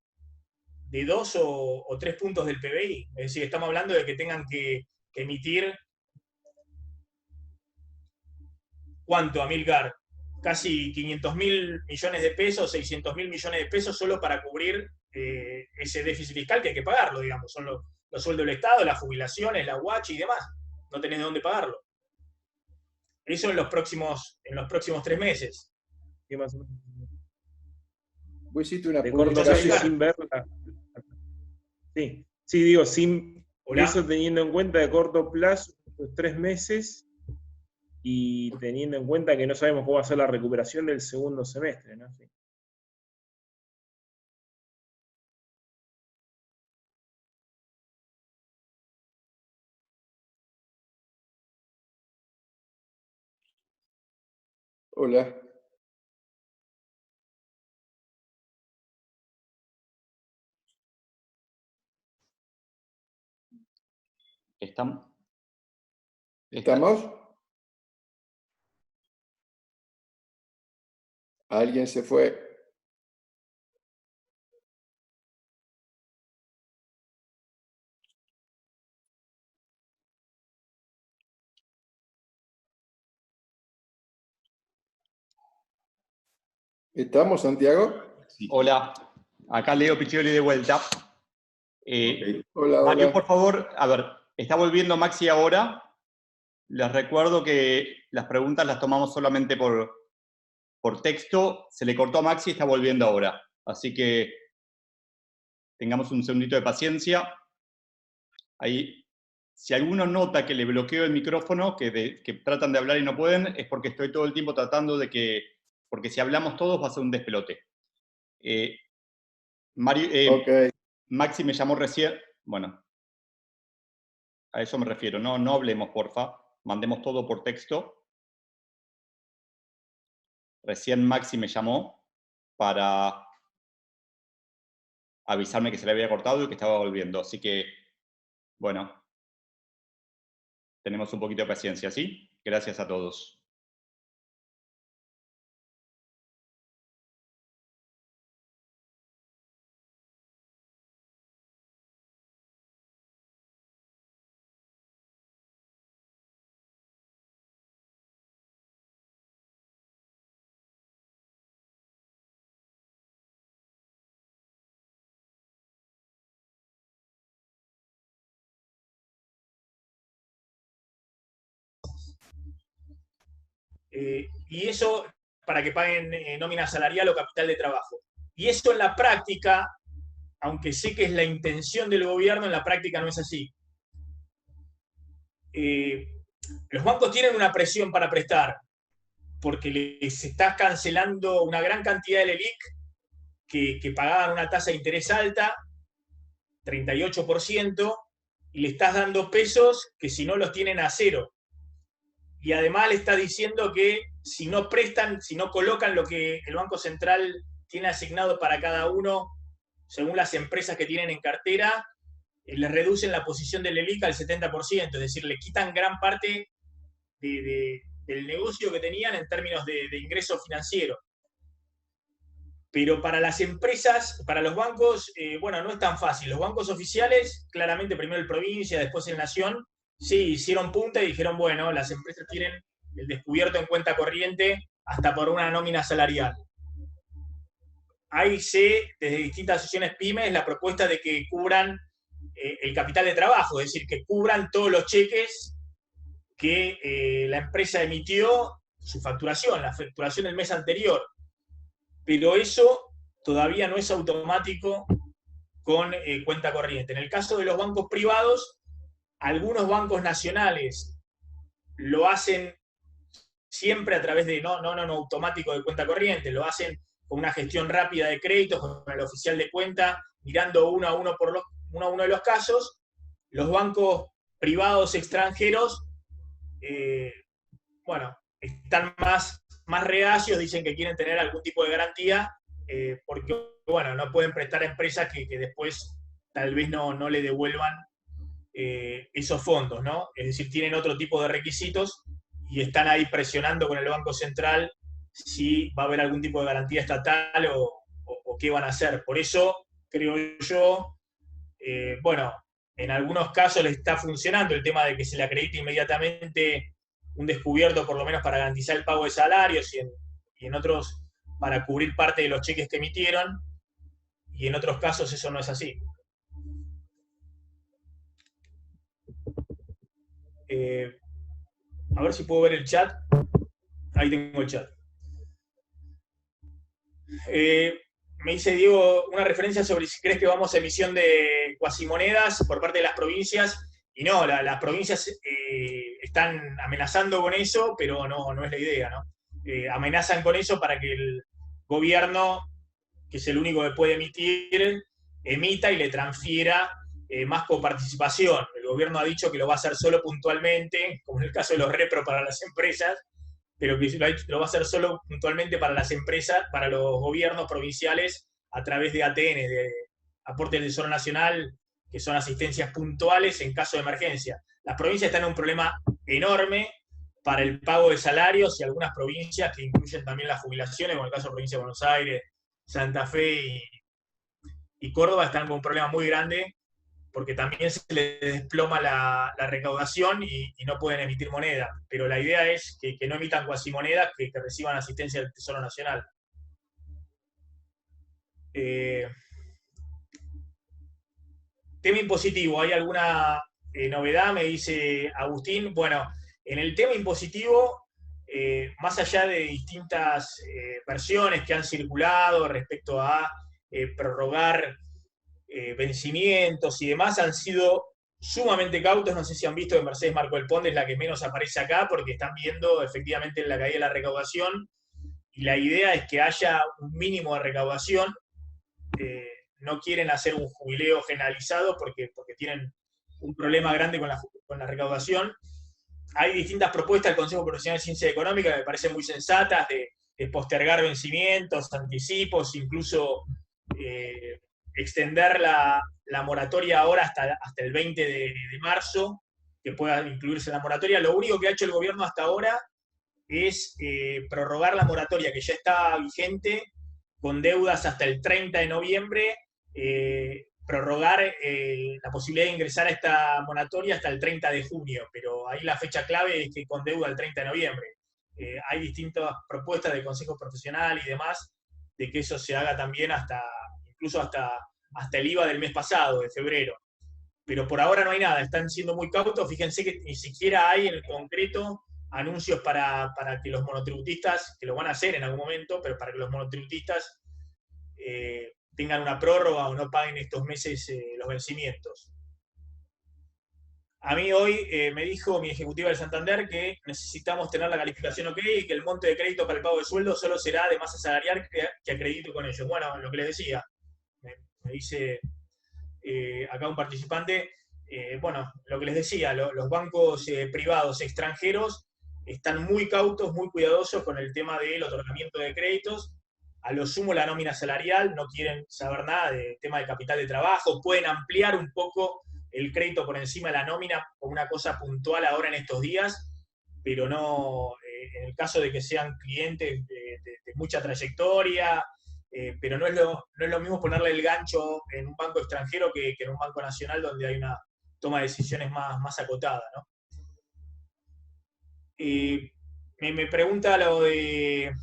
2 o 3 puntos del PBI. Es decir, estamos hablando de que tengan que emitir, ¿cuánto, Amilcar? Casi 500.000 millones de pesos, 600.000 millones de pesos solo para cubrir ese déficit fiscal que hay que pagarlo, digamos. Son los sueldos del Estado, las jubilaciones, la UH y demás. No tenés de dónde pagarlo. Eso en los próximos 3 meses. ¿Qué más o menos? Vos hiciste una De corto plazo y publicación. sin verla. Sí, sí, digo, sin Hola. eso teniendo en cuenta de corto plazo, los 3 meses, y teniendo en cuenta que no sabemos cómo va a ser la recuperación del segundo semestre, ¿no? Sí. Hola. ¿Estamos? ¿Estamos? ¿Alguien se fue? ¿Estamos, Santiago? Sí. Hola, acá Leo Piccioli de vuelta. Okay. Hola, Mario, hola. por favor, a ver, está volviendo Maxi ahora. Les recuerdo que las preguntas las tomamos solamente por texto. Se le cortó a Maxi y está volviendo ahora. Así que tengamos un segundito de paciencia. Ahí, si alguno nota que le bloqueo el micrófono, que tratan de hablar y no pueden, es porque estoy todo el tiempo tratando de que, porque si hablamos todos va a ser un despelote. Mario, Ok. Maxi me llamó recién, bueno, a eso me refiero, no hablemos, porfa, mandemos todo por texto. Recién Maxi me llamó para avisarme que se le había cortado y que estaba volviendo, así que, bueno, tenemos un poquito de paciencia, ¿sí? Gracias a todos. Y eso para que paguen nómina salarial o capital de trabajo. Y eso en la práctica, aunque sé que es la intención del gobierno, en la práctica no es así. Los bancos tienen una presión para prestar, porque les está cancelando una gran cantidad del ELIC que pagaban una tasa de interés alta, 38%, y le estás dando pesos que si no los tienen a cero. Y además le está diciendo que si no prestan, si no colocan lo que el Banco Central tiene asignado para cada uno, según las empresas que tienen en cartera, les reducen la posición del ELIC al 70%, es decir, le quitan gran parte del negocio que tenían en términos de ingreso financiero. Pero para las empresas, para los bancos, bueno, no es tan fácil. Los bancos oficiales, claramente primero el Provincia, después el Nación, sí, hicieron punta y dijeron, bueno, las empresas tienen el descubierto en cuenta corriente hasta por una nómina salarial. Ahí sé, desde distintas asociaciones pymes, la propuesta de que cubran el capital de trabajo, es decir, que cubran todos los cheques que la empresa emitió, su facturación, la facturación del mes anterior. Pero eso todavía no es automático con cuenta corriente. En el caso de los bancos privados, algunos bancos nacionales lo hacen siempre a través de no automático de cuenta corriente, lo hacen con una gestión rápida de créditos, con el oficial de cuenta, mirando uno a uno de los casos. Los bancos privados extranjeros, bueno, están más reacios, dicen que quieren tener algún tipo de garantía, porque, bueno, no pueden prestar a empresas que después tal vez no le devuelvan esos fondos, ¿no? Es decir, tienen otro tipo de requisitos y están ahí presionando con el Banco Central si va a haber algún tipo de garantía estatal o qué van a hacer. Por eso, creo yo, bueno, en algunos casos les está funcionando el tema de que se le acredite inmediatamente un descubierto, por lo menos para garantizar el pago de salarios, y en otros para cubrir parte de los cheques que emitieron, y en otros casos eso no es así. A ver si puedo ver el chat. Ahí tengo el chat. Me dice Diego una referencia sobre si crees que vamos a emisión de cuasimonedas por parte de las provincias. Y no, las provincias están amenazando con eso, pero no es la idea, ¿no? Amenazan con eso para que el gobierno, que es el único que puede emitir, emita y le transfiera más coparticipación. El gobierno ha dicho que lo va a hacer solo puntualmente, como en el caso de los repro para las empresas, pero que lo va a hacer solo puntualmente para las empresas, para los gobiernos provinciales, a través de ATN, de aporte del Tesoro Nacional, que son asistencias puntuales en caso de emergencia. Las provincias están en un problema enorme para el pago de salarios, y algunas provincias que incluyen también las jubilaciones, como el caso de la provincia de Buenos Aires, Santa Fe y Córdoba, están con un problema muy grande, porque también se les desploma la recaudación y no pueden emitir moneda. Pero la idea es que no emitan cuasimonedas, que reciban asistencia del Tesoro Nacional. Tema impositivo, ¿hay alguna novedad? Me dice Agustín. Bueno, en el tema impositivo, más allá de distintas versiones que han circulado respecto a prorrogar vencimientos y demás, han sido sumamente cautos. No sé si han visto que Mercedes Marco del Pont es la que menos aparece acá, porque están viendo efectivamente la caída de la recaudación, y la idea es que haya un mínimo de recaudación. No quieren hacer un jubileo generalizado porque tienen un problema grande con la recaudación. Hay distintas propuestas del Consejo Profesional de Ciencia Económica que me parecen muy sensatas, de postergar vencimientos, anticipos, incluso extender la moratoria ahora hasta el 20 de marzo, que pueda incluirse la moratoria. Lo único que ha hecho el gobierno hasta ahora es prorrogar la moratoria que ya está vigente con deudas hasta el 30 de noviembre, prorrogar la posibilidad de ingresar a esta moratoria hasta el 30 de junio, pero ahí la fecha clave es que con deuda el 30 de noviembre. Hay distintas propuestas del Consejo Profesional y demás de que eso se haga también incluso hasta el IVA del mes pasado, de febrero. Pero por ahora no hay nada, están siendo muy cautos. Fíjense que ni siquiera hay en el concreto anuncios para que los monotributistas, que lo van a hacer en algún momento, pero para que los monotributistas tengan una prórroga o no paguen estos meses los vencimientos. A mí hoy me dijo mi ejecutiva del Santander que necesitamos tener la calificación OK y que el monte de crédito para el pago de sueldo solo será de masa salarial que acredito con ellos. Bueno, lo que les decía, me dice acá un participante, bueno, lo que les decía, los bancos privados extranjeros están muy cautos, muy cuidadosos con el tema del otorgamiento de créditos. A lo sumo la nómina salarial, no quieren saber nada del tema de capital de trabajo, pueden ampliar un poco el crédito por encima de la nómina como una cosa puntual ahora en estos días, pero no en el caso de que sean clientes de mucha trayectoria, pero no es lo mismo ponerle el gancho en un banco extranjero que en un banco nacional donde hay una toma de decisiones más acotada, ¿no? Me pregunta lo de...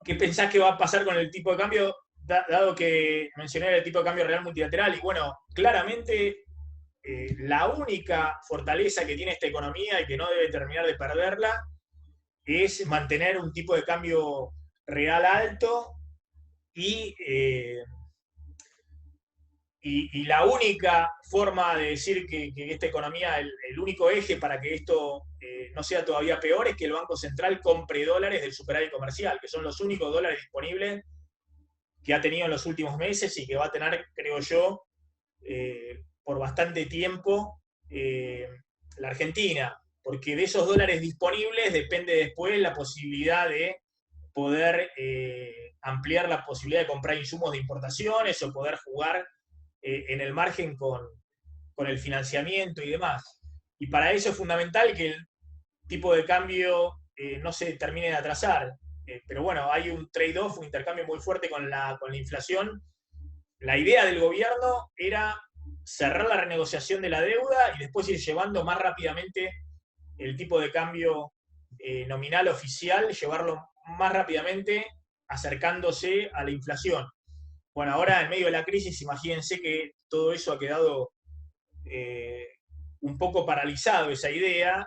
¿qué pensás que va a pasar con el tipo de cambio? Dado que mencioné el tipo de cambio real multilateral, y bueno, claramente la única fortaleza que tiene esta economía y que no debe terminar de perderla es mantener un tipo de cambio real alto y la única forma de decir que esta economía, el único eje para que esto no sea todavía peor, es que el Banco Central compre dólares del superávit comercial, que son los únicos dólares disponibles que ha tenido en los últimos meses y que va a tener, creo yo, por bastante tiempo la Argentina, porque de esos dólares disponibles depende después la posibilidad de poder ampliar la posibilidad de comprar insumos de importaciones o poder jugar en el margen con el financiamiento y demás. Y para eso es fundamental que el tipo de cambio no se termine de atrasar. Pero bueno, hay un trade-off, un intercambio muy fuerte con la inflación. La idea del gobierno era cerrar la renegociación de la deuda y después ir llevando más rápidamente el tipo de cambio nominal oficial, llevarlo más rápidamente acercándose a la inflación. Bueno, ahora en medio de la crisis, imagínense que todo eso ha quedado un poco paralizado, esa idea,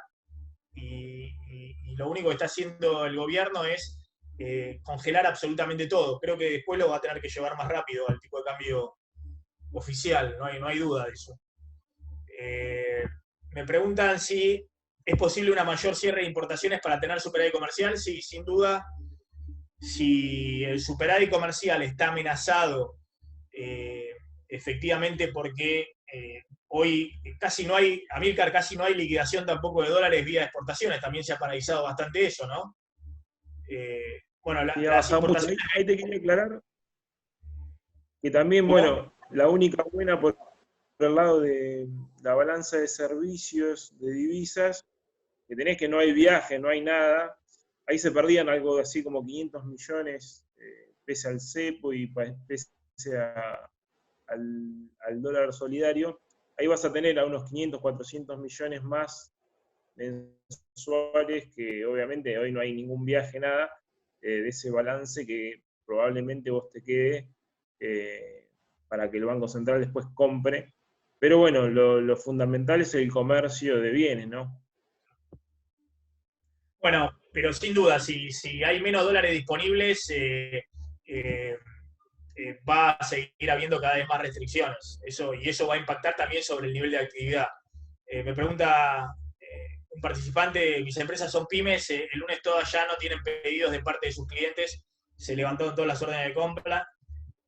y lo único que está haciendo el gobierno es congelar absolutamente todo. Creo que después lo va a tener que llevar más rápido al tipo de cambio oficial, no hay duda de eso. Me preguntan si es posible una mayor cierre de importaciones para tener superávit comercial. Sí, sin duda. Si el superávit comercial está amenazado efectivamente porque hoy casi no hay, Amílcar, casi no hay liquidación tampoco de dólares vía exportaciones, también se ha paralizado bastante eso, ¿no? Bueno, las importaciones... Ahí te quería aclarar que también, bueno, la única buena por el lado de la balanza de servicios, de divisas, que tenés que no hay viaje, no hay nada. Ahí se perdían algo así como 500 millones pese al cepo y pese al dólar solidario. Ahí vas a tener a unos 500, 400 millones más mensuales, que obviamente hoy no hay ningún viaje, nada, de ese balance que probablemente vos te quede para que el Banco Central después compre. Pero bueno, lo fundamental es el comercio de bienes, ¿no? Bueno, pero sin duda, si hay menos dólares disponibles, va a seguir habiendo cada vez más restricciones. Y eso va a impactar también sobre el nivel de actividad. Me pregunta un participante, mis empresas son pymes, el lunes todas ya no tienen pedidos de parte de sus clientes, se levantaron todas las órdenes de compra.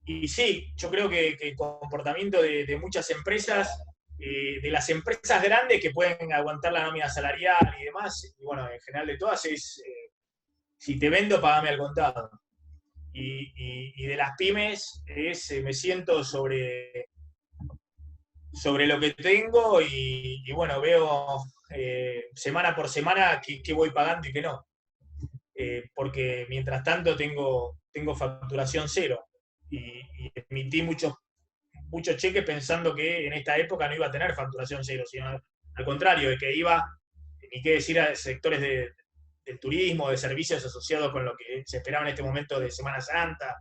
Y sí, yo creo que el comportamiento de muchas empresas, de las empresas grandes que pueden aguantar la nómina salarial y demás, y bueno, en general de todas es, si te vendo, pagame al contado. Y de las pymes es, me siento sobre lo que tengo y bueno, veo semana por semana qué voy pagando y qué no. Porque mientras tanto tengo facturación cero y emití muchos cheques pensando que en esta época no iba a tener facturación cero, sino al contrario, de que iba, ni qué decir, a sectores del turismo, de servicios asociados con lo que se esperaba en este momento de Semana Santa,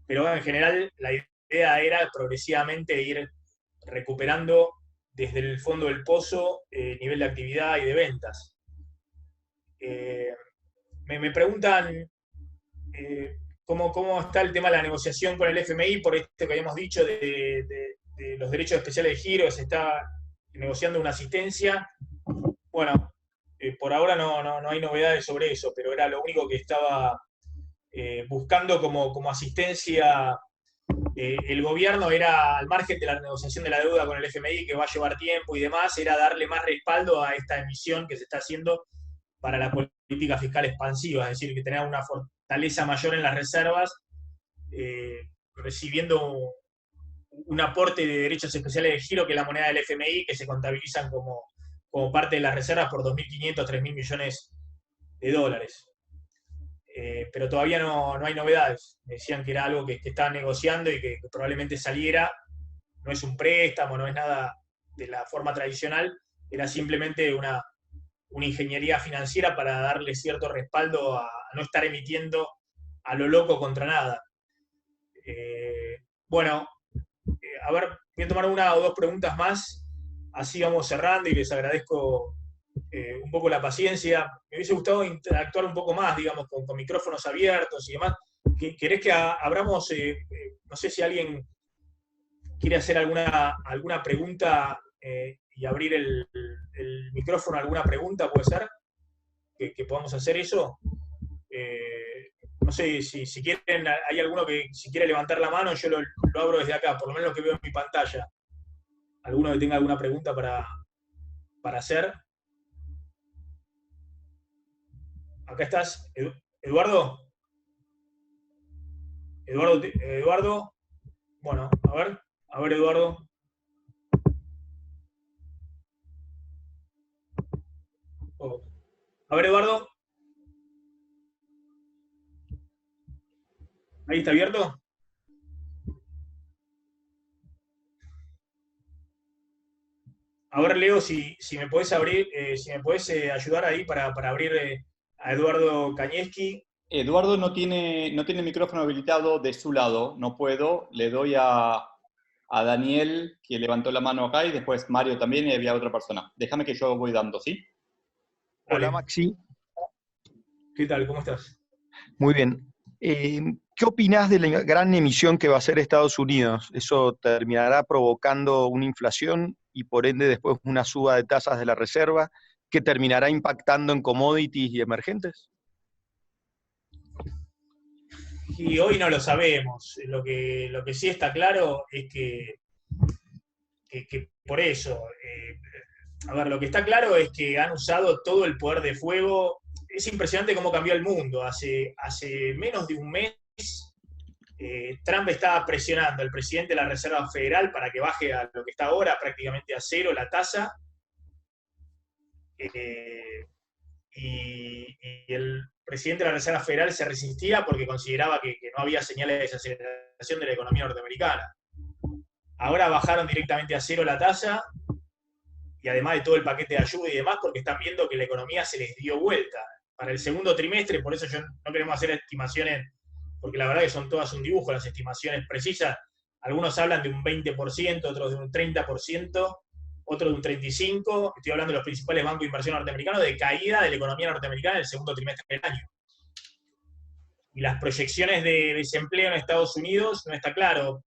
pero en general la idea era progresivamente ir recuperando desde el fondo del pozo nivel de actividad y de ventas. Me preguntan cómo está el tema de la negociación con el FMI por esto que habíamos dicho de los derechos especiales de giro, se está negociando una asistencia. Bueno, por ahora no hay novedades sobre eso, pero era lo único que estaba buscando como asistencia. El gobierno era, al margen de la negociación de la deuda con el FMI, que va a llevar tiempo y demás, era darle más respaldo a esta emisión que se está haciendo para la política fiscal expansiva, es decir, que tener una fortaleza mayor en las reservas, recibiendo un aporte de derechos especiales de giro, que es la moneda del FMI, que se contabilizan como parte de las reservas por 2.500, 3.000 millones de dólares. Pero todavía no hay novedades. Me decían que era algo que estaban negociando y que probablemente saliera. No es un préstamo, no es nada de la forma tradicional, era simplemente una ingeniería financiera para darle cierto respaldo a no estar emitiendo a lo loco contra nada. Bueno, a ver, voy a tomar una o dos preguntas más, así vamos cerrando y les agradezco un poco la paciencia. Me hubiese gustado interactuar un poco más, digamos, con micrófonos abiertos y demás. ¿Querés que abramos, no sé si alguien quiere hacer alguna pregunta y abrir el micrófono a alguna pregunta, puede ser? Que podamos hacer eso. No sé si quieren, hay alguno que si quiere levantar la mano, yo lo abro desde acá, por lo menos lo que veo en mi pantalla. ¿Alguno que tenga alguna pregunta para hacer? Acá estás, Eduardo. Eduardo. Bueno, a ver, Eduardo. Oh. A ver, Eduardo. ¿Ahí está abierto? A ver, Leo, si me podés abrir, si me podés ayudar ahí para abrir a Eduardo Kanieski. Eduardo no tiene el micrófono habilitado de su lado, no puedo. Le doy a Daniel, que levantó la mano acá, y después Mario también, y había otra persona. Déjame que yo voy dando, ¿sí? Hola, Maxi. ¿Qué tal? ¿Cómo estás? Muy bien. ¿Qué opinás de la gran emisión que va a hacer Estados Unidos? ¿Eso terminará provocando una inflación y por ende después una suba de tasas de la reserva que terminará impactando en commodities y emergentes? Y hoy no lo sabemos. Lo que sí está claro es que por eso, a ver, lo que está claro es que han usado todo el poder de fuego. Es impresionante cómo cambió el mundo. Hace menos de un mes, Trump estaba presionando al presidente de la Reserva Federal para que baje a lo que está ahora, prácticamente a cero la tasa. Y el presidente de la Reserva Federal se resistía porque consideraba que no había señales de desaceleración de la economía norteamericana. Ahora bajaron directamente a cero la tasa, y además de todo el paquete de ayuda y demás, porque están viendo que la economía se les dio vuelta. Para el segundo trimestre, por eso no queremos hacer estimaciones, porque la verdad que son todas un dibujo, las estimaciones precisas. Algunos hablan de un 20%, otros de un 30%, otros de un 35%. Estoy hablando de los principales bancos de inversión norteamericanos, de caída de la economía norteamericana en el segundo trimestre del año. Y las proyecciones de desempleo en Estados Unidos, no está claro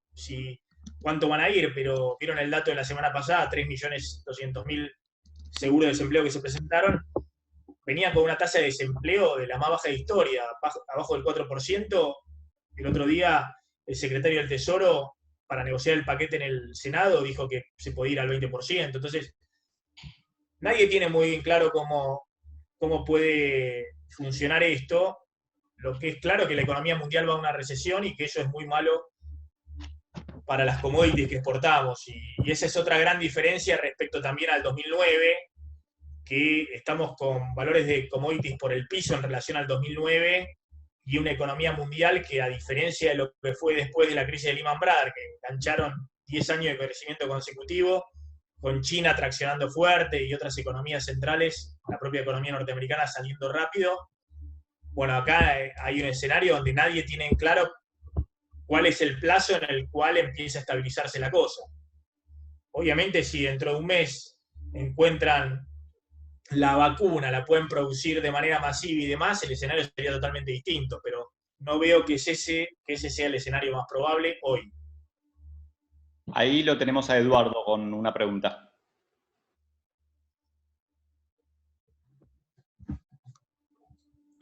cuánto van a ir, pero vieron el dato de la semana pasada, 3.200.000 seguros de desempleo que se presentaron, venían con una tasa de desempleo de la más baja de historia, abajo del 4%. El otro día el secretario del Tesoro, para negociar el paquete en el Senado, dijo que se podía ir al 20%. Entonces, nadie tiene muy bien claro cómo puede funcionar esto. Lo que es claro es que la economía mundial va a una recesión y que eso es muy malo para las commodities que exportamos. Y esa es otra gran diferencia respecto también al 2009, que estamos con valores de commodities por el piso en relación al 2009 y una economía mundial que, a diferencia de lo que fue después de la crisis de Lehman Brothers, que engancharon 10 años de crecimiento consecutivo, con China traccionando fuerte y otras economías centrales, la propia economía norteamericana saliendo rápido. Bueno, acá hay un escenario donde nadie tiene en claro cuál es el plazo en el cual empieza a estabilizarse la cosa. Obviamente, si dentro de un mes encuentran la vacuna, la pueden producir de manera masiva y demás, el escenario sería totalmente distinto, pero no veo que ese sea el escenario más probable hoy. Ahí lo tenemos a Eduardo con una pregunta.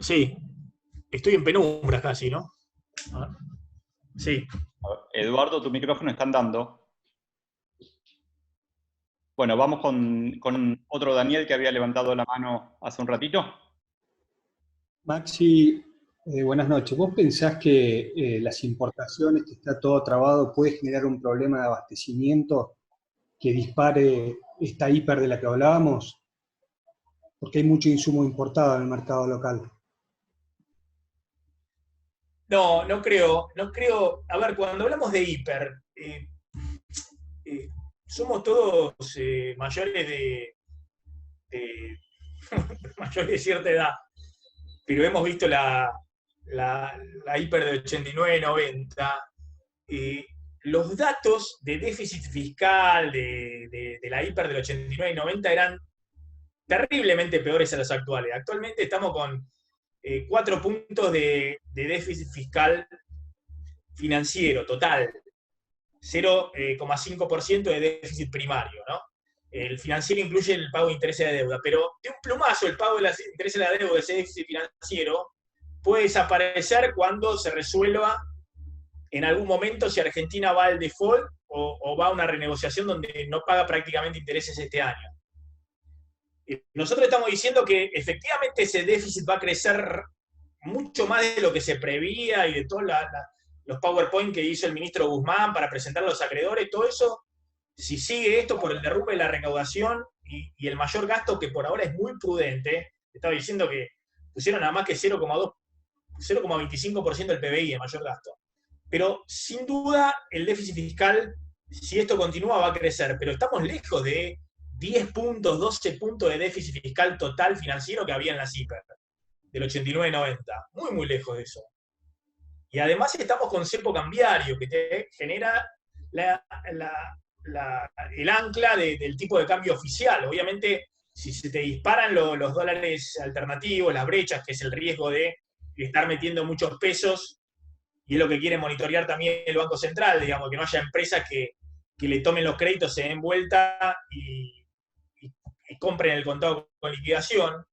Sí, estoy en penumbras casi, ¿no? Sí. Eduardo, tu micrófono está andando. Bueno, vamos con otro Daniel que había levantado la mano hace un ratito. Maxi, buenas noches. ¿Vos pensás que las importaciones, que está todo trabado, puede generar un problema de abastecimiento que dispare esta hiper de la que hablábamos? Porque hay mucho insumo importado en el mercado local. No, no creo. A ver, cuando hablamos de hiper, somos todos mayores mayores de cierta edad, pero hemos visto la hiper de 89-90. Los datos de déficit fiscal de la hiper del 89 y 90 eran terriblemente peores a los actuales. Actualmente estamos con 4 puntos de déficit fiscal financiero total, 0,5% de déficit primario, ¿no? El financiero incluye el pago de intereses de deuda, pero de un plumazo el pago de los intereses de la deuda, ese déficit financiero, puede desaparecer cuando se resuelva en algún momento si Argentina va al default o va a una renegociación donde no paga prácticamente intereses este año. Nosotros estamos diciendo que efectivamente ese déficit va a crecer mucho más de lo que se preveía y de todos los PowerPoint que hizo el ministro Guzmán para presentar a los acreedores, todo eso, si sigue esto por el derrumbe de la recaudación y el mayor gasto, que por ahora es muy prudente, estaba diciendo que pusieron nada más que 0,25% del PBI de mayor gasto. Pero sin duda el déficit fiscal, si esto continúa, va a crecer, pero estamos lejos de 10 puntos, 12 puntos de déficit fiscal total financiero que había en la CIPER, del 89-90. Muy, muy lejos de eso. Y además estamos con cepo cambiario, que te genera el ancla del tipo de cambio oficial. Obviamente, si se te disparan los dólares alternativos, las brechas, que es el riesgo de estar metiendo muchos pesos, y es lo que quiere monitorear también el Banco Central, digamos, que no haya empresas que le tomen los créditos, se den vuelta y compren el contado con liquidación.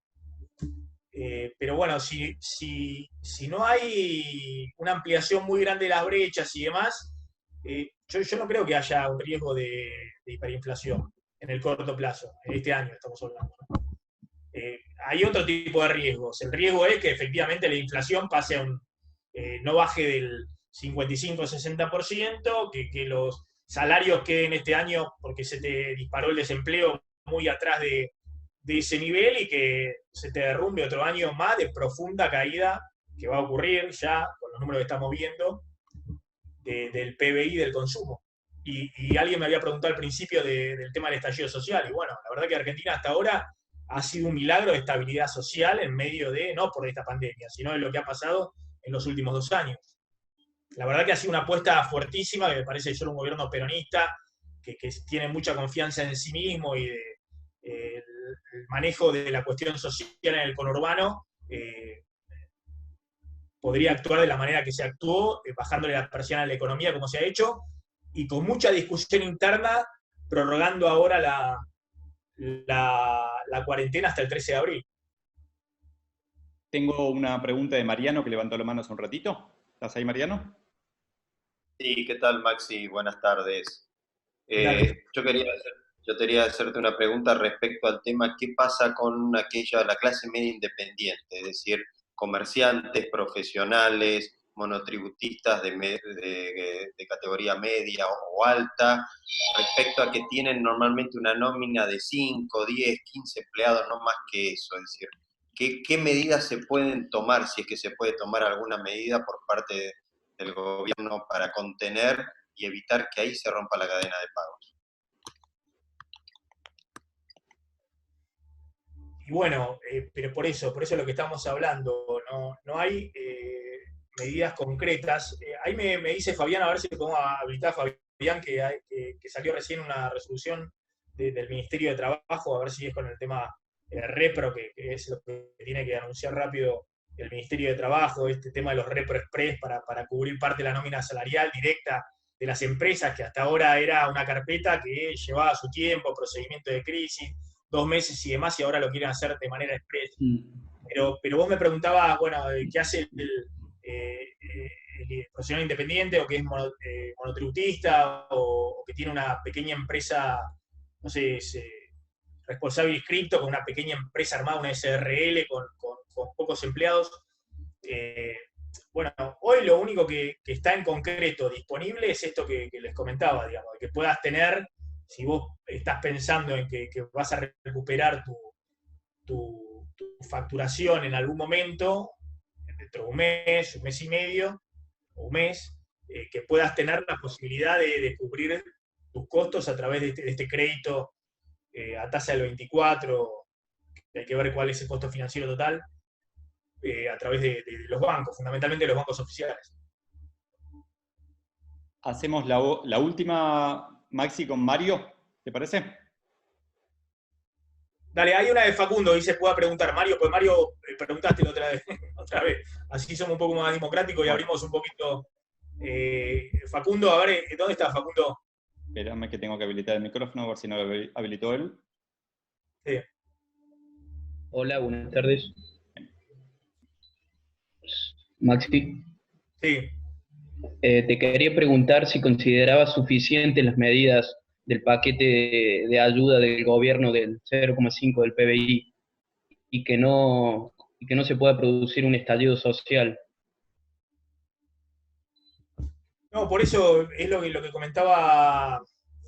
Pero bueno, si no hay una ampliación muy grande de las brechas y demás, yo no creo que haya un riesgo de hiperinflación en el corto plazo, en este año estamos hablando. Hay otro tipo de riesgos. El riesgo es que efectivamente la inflación pase a no baje del 55-60%, que los salarios queden este año, porque se te disparó el desempleo, muy atrás de ese nivel, y que se te derrumbe otro año más de profunda caída, que va a ocurrir ya con los números que estamos viendo, del PBI del consumo. Y alguien me había preguntado al principio del tema del estallido social, y bueno, la verdad que Argentina hasta ahora ha sido un milagro de estabilidad social en medio de, no por esta pandemia, sino de lo que ha pasado en los últimos 2 años. La verdad que ha sido una apuesta fuertísima, que me parece solo un gobierno peronista, que tiene mucha confianza en sí mismo y el manejo de la cuestión social en el conurbano, podría actuar de la manera que se actuó, bajándole las persianas a la economía como se ha hecho, y con mucha discusión interna, prorrogando ahora la cuarentena hasta el 13 de abril. Tengo una pregunta de Mariano que levantó la mano hace un ratito. ¿Estás ahí, Mariano? Sí, ¿qué tal, Maxi? Buenas tardes. Yo quería hacerte una pregunta respecto al tema, ¿qué pasa con la clase media independiente? Es decir, comerciantes, profesionales, monotributistas de categoría media o alta, respecto a que tienen normalmente una nómina de 5, 10, 15 empleados, no más que eso. Es decir, ¿qué medidas se pueden tomar, si es que se puede tomar alguna medida por parte del gobierno para contener y evitar que ahí se rompa la cadena de pagos? Y bueno, pero por eso es lo que estamos hablando, no hay medidas concretas. Ahí me dice Fabián, a ver si podemos habilitar a Fabián Ian, que salió recién una resolución del Ministerio de Trabajo, a ver si es con el tema repro, que es lo que tiene que anunciar rápido el Ministerio de Trabajo, este tema de los repro express para cubrir parte de la nómina salarial directa de las empresas, que hasta ahora era una carpeta que llevaba su tiempo, procedimiento de crisis, 2 meses y demás, y ahora lo quieren hacer de manera express. Pero vos me preguntabas, bueno, ¿qué hace el profesional independiente o que es monotributista o que tiene una pequeña empresa, no sé, responsable inscripto con una pequeña empresa armada, una SRL con pocos empleados? Bueno, hoy lo único que está en concreto disponible es esto que les comentaba, digamos, que puedas tener, si vos estás pensando en que vas a recuperar tu facturación en algún momento, dentro de un mes y medio, o un mes, que puedas tener la posibilidad de cubrir tus costos a través de este crédito a tasa del 24, que hay que ver cuál es el costo financiero total, a través de los bancos, fundamentalmente los bancos oficiales. Hacemos la última, Maxi, con Mario, ¿te parece? Dale, hay una de Facundo, dice, pueda preguntar. Mario, pues Mario, preguntaste la otra vez. Así somos un poco más democráticos y abrimos un poquito. Facundo, a ver, ¿dónde está Facundo? Espérame que tengo que habilitar el micrófono, a ver si no lo habilitó él. Sí. Hola, buenas tardes. Maxi. Sí. Te quería preguntar si considerabas suficientes las medidas del paquete de ayuda del gobierno del 0,5 del PBI y que no se pueda producir un estallido social. No, por eso es lo que comentaba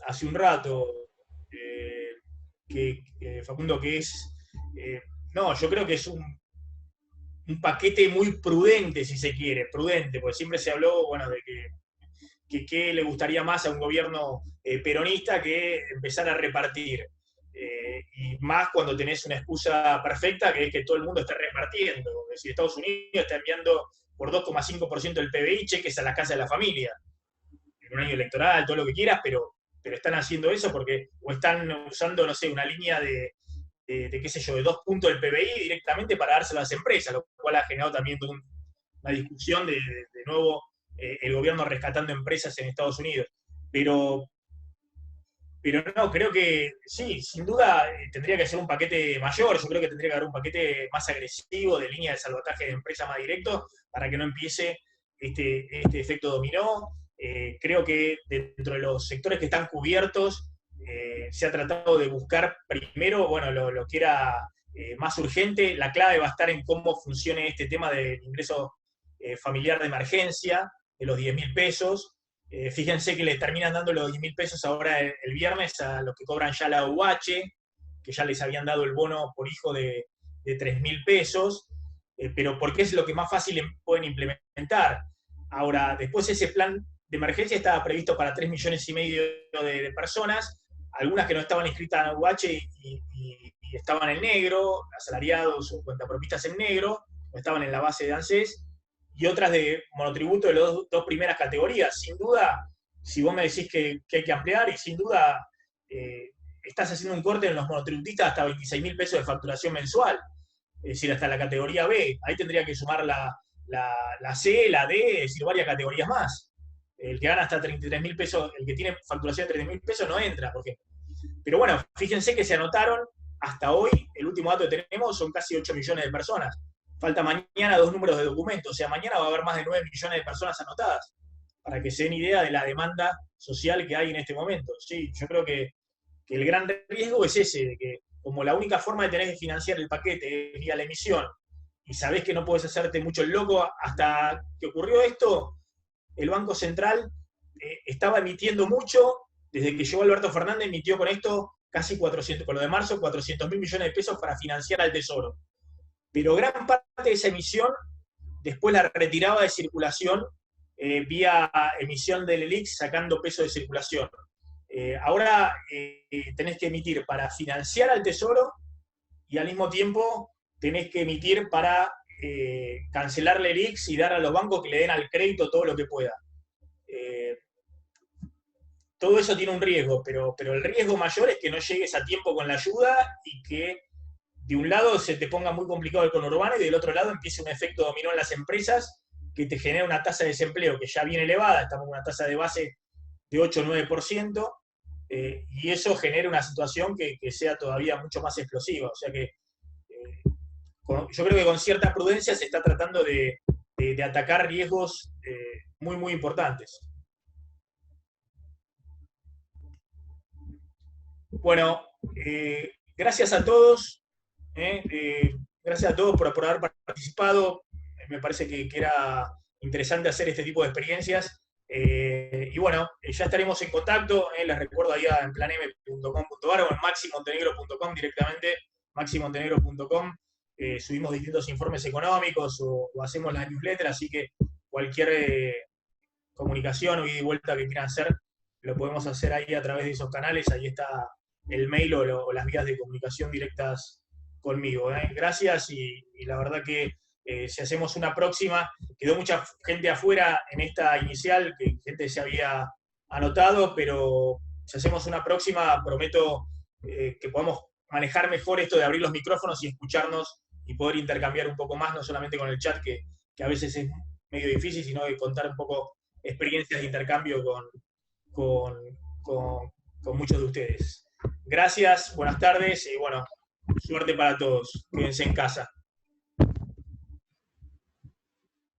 hace un rato, Facundo, que es... no, yo creo que es un paquete muy prudente, si se quiere, prudente, porque siempre se habló, bueno, de que le gustaría más a un gobierno peronista que empezar a repartir. Y más cuando tenés una excusa perfecta, que es que todo el mundo está repartiendo. Es decir, Estados Unidos está enviando por 2,5% del PBI cheques a la casa de la familia. En un año electoral, todo lo que quieras, pero están haciendo eso porque o están usando, no sé, una línea de qué sé yo, de 2 puntos del PBI directamente para dárselo a las empresas, lo cual ha generado también una discusión de nuevo el gobierno rescatando empresas en Estados Unidos. Pero no, creo que sí, sin duda tendría que ser un paquete mayor, yo creo que tendría que haber un paquete más agresivo de línea de salvataje de empresas más directo para que no empiece este efecto dominó. Creo que dentro de los sectores que están cubiertos se ha tratado de buscar primero, bueno, lo que era más urgente. La clave va a estar en cómo funcione este tema del ingreso familiar de emergencia, de los 10.000 pesos. Fíjense que le terminan dando los 10.000 pesos ahora el viernes a los que cobran ya la UH, que ya les habían dado el bono por hijo de 3.000 pesos, pero porque es lo que más fácil pueden implementar. Ahora, después ese plan de emergencia estaba previsto para 3,5 millones de personas, algunas que no estaban inscritas en UH y estaban en negro, asalariados o cuentapropistas en negro, o estaban en la base de ANSES, y otras de monotributo de las dos primeras categorías. Sin duda, si vos me decís que hay que ampliar, y sin duda estás haciendo un corte en los monotributistas hasta 26.000 pesos de facturación mensual, es decir, hasta la categoría B. Ahí tendría que sumar la C, la D, es decir, varias categorías más. El que gana hasta 33.000 pesos, el que tiene facturación de 33.000 pesos no entra, por ejemplo. Pero bueno, fíjense que se anotaron hasta hoy, el último dato que tenemos son casi 8 millones de personas. Falta mañana 2 números de documentos, o sea, mañana va a haber más de 9 millones de personas anotadas, para que se den idea de la demanda social que hay en este momento. Sí, yo creo que el gran riesgo es ese, de que como la única forma de tener que financiar el paquete es vía la emisión, y sabés que no podés hacerte mucho el loco, hasta que ocurrió esto, el Banco Central estaba emitiendo mucho, desde que llegó Alberto Fernández emitió con esto casi 400, con lo de marzo, 400.000 millones de pesos para financiar al Tesoro. Pero gran parte de esa emisión después la retiraba de circulación vía emisión del ELIX, sacando peso de circulación. Ahora tenés que emitir para financiar al Tesoro y al mismo tiempo tenés que emitir para cancelar el ELIX y dar a los bancos que le den al crédito todo lo que pueda. todo eso tiene un riesgo, pero el riesgo mayor es que no llegues a tiempo con la ayuda y que de un lado se te ponga muy complicado el conurbano y del otro lado empiece un efecto dominó en las empresas que te genera una tasa de desempleo que ya viene elevada, estamos con una tasa de base de 8 o 9%, y eso genera una situación que sea todavía mucho más explosiva. O sea que yo creo que con cierta prudencia se está tratando de atacar riesgos muy, muy importantes. Bueno, gracias a todos. Gracias a todos por haber participado. Me parece que era interesante hacer este tipo de experiencias. Y bueno, ya estaremos en contacto. Les recuerdo ahí en planm.com.ar o en maximontenegro.com directamente, maximontenegro.com. Subimos distintos informes económicos o hacemos las newsletters, así que cualquier comunicación o ida y vuelta que quieran hacer, lo podemos hacer ahí a través de esos canales. Ahí está el mail o las vías de comunicación directas conmigo. Gracias, y la verdad que si hacemos una próxima, quedó mucha gente afuera en esta inicial, que gente se había anotado, pero si hacemos una próxima, prometo que podamos manejar mejor esto de abrir los micrófonos y escucharnos y poder intercambiar un poco más, no solamente con el chat, que a veces es medio difícil, sino de contar un poco experiencias de intercambio con muchos de ustedes. Gracias, buenas tardes y bueno, suerte para todos. Quédense en casa.